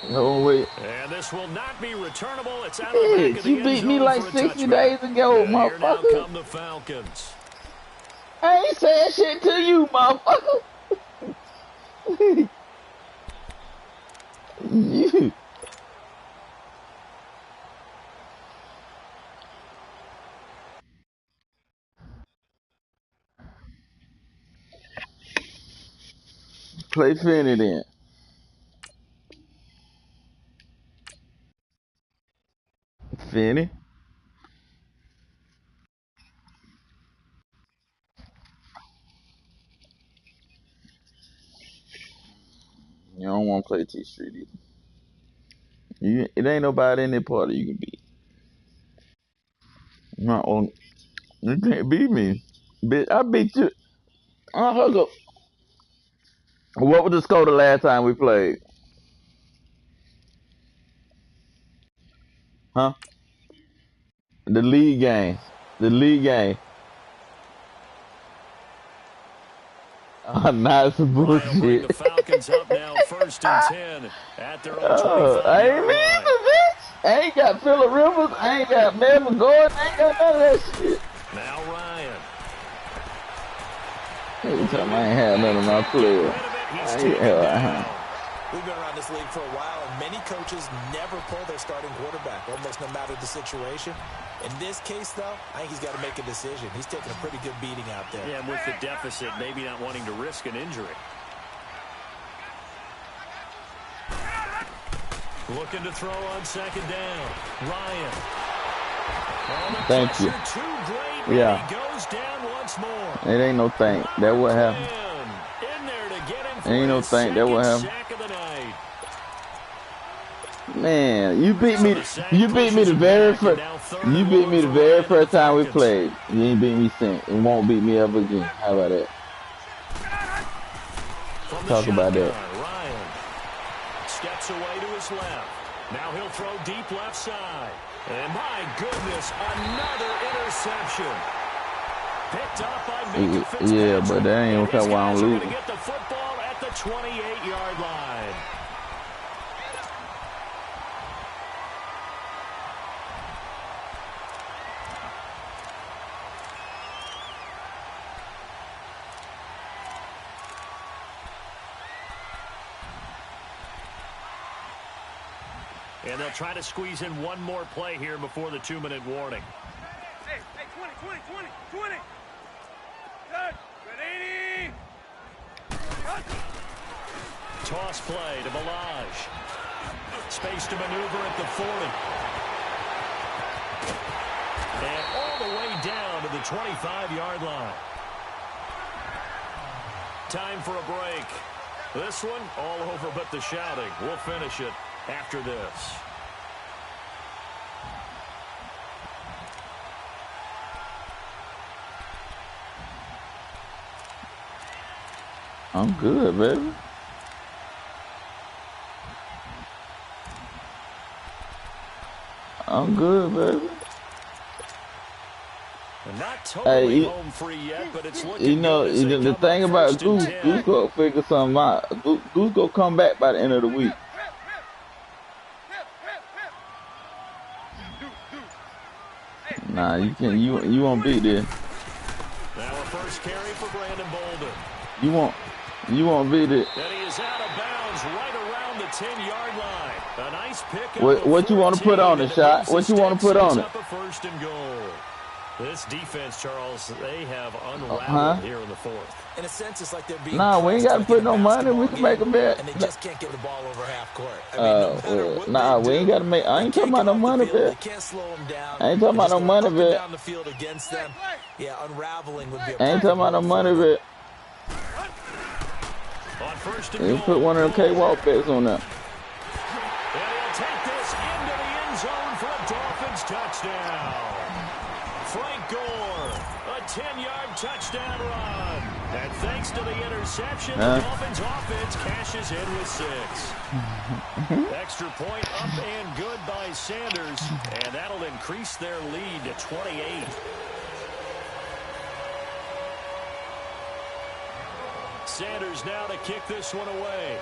Speaker 3: No wait.
Speaker 1: And this will not be returnable. It's out
Speaker 3: of you beat me like 60 days ago, motherfucker.
Speaker 1: Now come the Falcons.
Speaker 3: I ain't saying shit to you, motherfucker. You. Play Finney then. Finney. You don't want to play T Street either. It ain't nobody in that party you can beat. No, you can't beat me. Bitch, I beat you. What was the score the last time we played? Huh? The league game. Oh, nice bullshit.
Speaker 1: The Falcons Falcons up now, 1st and 10 at their own 25-yard
Speaker 3: I ain't
Speaker 1: line.
Speaker 3: mean the bitch. I ain't got Phillip Rivers. I ain't got Melvin Gordon. I ain't got none of that shit.
Speaker 1: Now Ryan.
Speaker 3: Every time I ain't had none of my players.
Speaker 2: We've been around this league for a while, and many coaches never pull their starting quarterback, almost no matter the situation. In this case, though, I think he's got to make a decision. He's taking a pretty good beating out there.
Speaker 1: Yeah, and with the deficit, maybe not wanting to risk an injury. Looking to throw on 2nd down. Ryan.
Speaker 3: Thank you.
Speaker 1: Too great,
Speaker 3: yeah.
Speaker 1: He goes down once more.
Speaker 3: It ain't no thing. That what happened.
Speaker 1: In there to get him.
Speaker 3: Ain't no thing. That what happened. Man, you beat me. You beat me the very first. You beat me the very first time we played. You ain't beat me since. It won't beat me ever again. How about that? Talk about that.
Speaker 1: Ryan steps away to his left. Now he'll throw deep left side. And my goodness, another interception. Picked up by Minka Fitzpatrick.
Speaker 3: Yeah, but that ain't why I'm losing.
Speaker 1: Get the football at the 28-yard line. And they'll try to squeeze in one more play here before the 2-minute warning.
Speaker 4: Hey, 20. Good. Good 80.
Speaker 1: Toss play to Balaj. Space to maneuver at the 40. And all the way down to the 25-yard line. Time for a break. This one all over but the shouting. We'll finish it after this.
Speaker 3: I'm good, baby. I'm good, baby.
Speaker 1: Not totally home free yet, but it's looking good.
Speaker 3: The thing about Goose gonna figure something out. Goose gonna come back by the end of the week. Nah, you can't. You won't beat this.
Speaker 1: Now a first carry for Brandon Bolden.
Speaker 3: You won't beat it.
Speaker 1: And he is out of bounds right around the 10-yard line. A nice pick.
Speaker 3: What you want to put on it, shot? What you want to put on it?
Speaker 1: Up a 1st and goal. This defense, Charles, they have unraveled here in the 4th.
Speaker 2: In a sense, it's like they're being.
Speaker 3: Nah, we ain't got to put no money. We can make a bet.
Speaker 2: And they just can't get the ball over half court.
Speaker 3: We ain't got to make. I ain't talking about no money bet.
Speaker 2: They can't slow them down.
Speaker 3: I ain't talking about no money bet.
Speaker 2: Down the field against them. Yeah, unraveling would be.
Speaker 3: I ain't talking about no money bet.
Speaker 1: On 1st and
Speaker 3: goal. Put one of them K-Walk bets on there.
Speaker 1: And he'll take this into the end zone for a Dolphins touchdown. Frank Gore, a 10-yard touchdown run. And thanks to the interception, the Dolphins offense cashes in with 6. Extra point up and good by Sanders, and that'll increase their lead to 28. Sanders now to kick this one away.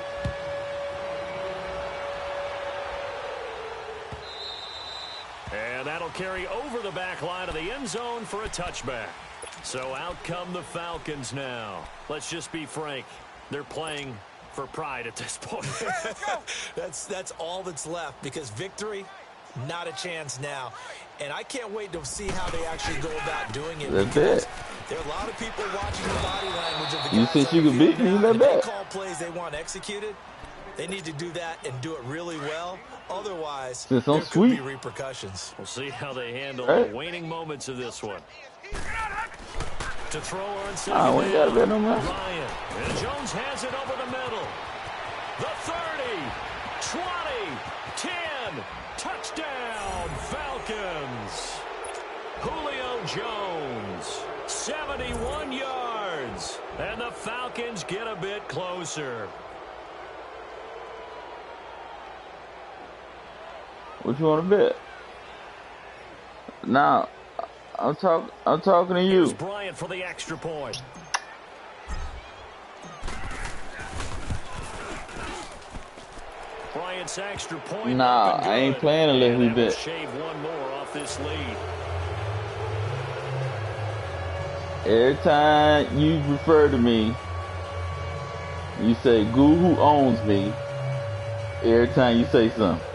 Speaker 1: And that'll carry over the back line of the end zone for a touchback. So out come the Falcons now. Let's just be frank. They're playing for pride at this point.
Speaker 2: That's all that's left, because victory, not a chance now. And I can't wait to see how they actually go about doing it. Because there are a lot of people watching the body language of the guys.
Speaker 3: You think you can beat me?
Speaker 2: If they call plays they want executed, they need to do that and do it really well. Otherwise, there could be repercussions.
Speaker 1: We'll see how they handle the waning moments of this one. To throw on 2nd down, Ryan. And Jones has it over the middle. The 30, 20, 10, touchdown, Falcons. Julio Jones, 71 yards. And the Falcons get a bit closer.
Speaker 3: What you want to bet? Now, I'm talking to you.
Speaker 1: Here's Bryant for the extra point. Giants extra point.
Speaker 3: Nah, I ain't playing unless we bet.
Speaker 1: Shave one more off this lead.
Speaker 3: Every time you refer to me, you say, "Goo, who owns me?" Every time you say something.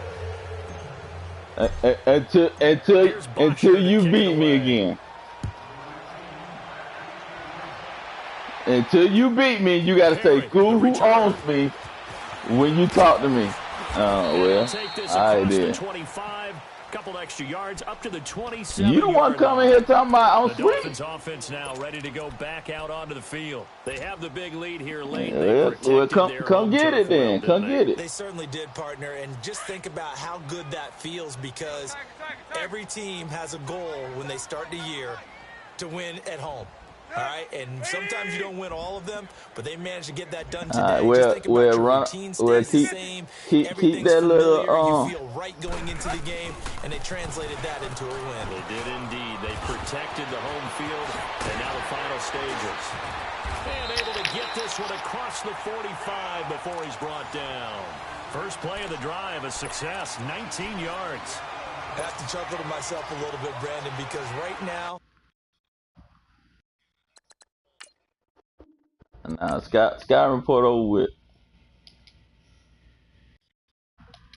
Speaker 3: Until you beat me again. Until you beat me, you gotta say, "Goo, who owns me?" when you talk to me. Oh well, I did.
Speaker 1: Couple extra yards up to the 27.
Speaker 3: You don't want to come in here talking about
Speaker 1: the Dolphins offense now ready to go back out onto the field. They have the big lead here late.
Speaker 3: Well, come get it then. Come get it.
Speaker 2: They certainly did, partner. And just think about how good that feels, because every team has a goal when they start the year to win at home. All right, and sometimes you don't win all of them, but they managed to get that done today. Just think about your routine stays the same. Everything's
Speaker 3: that
Speaker 2: familiar.
Speaker 3: little,
Speaker 2: you feel right going into the game, and they translated that into a win.
Speaker 1: They did indeed. They protected the home field, and now the final stages. And able to get this one across the 45 before he's brought down. First play of the drive, a success, 19 yards.
Speaker 2: I have to chuckle to myself a little bit, Brandon, because right now,
Speaker 3: Nah, Sky report over with.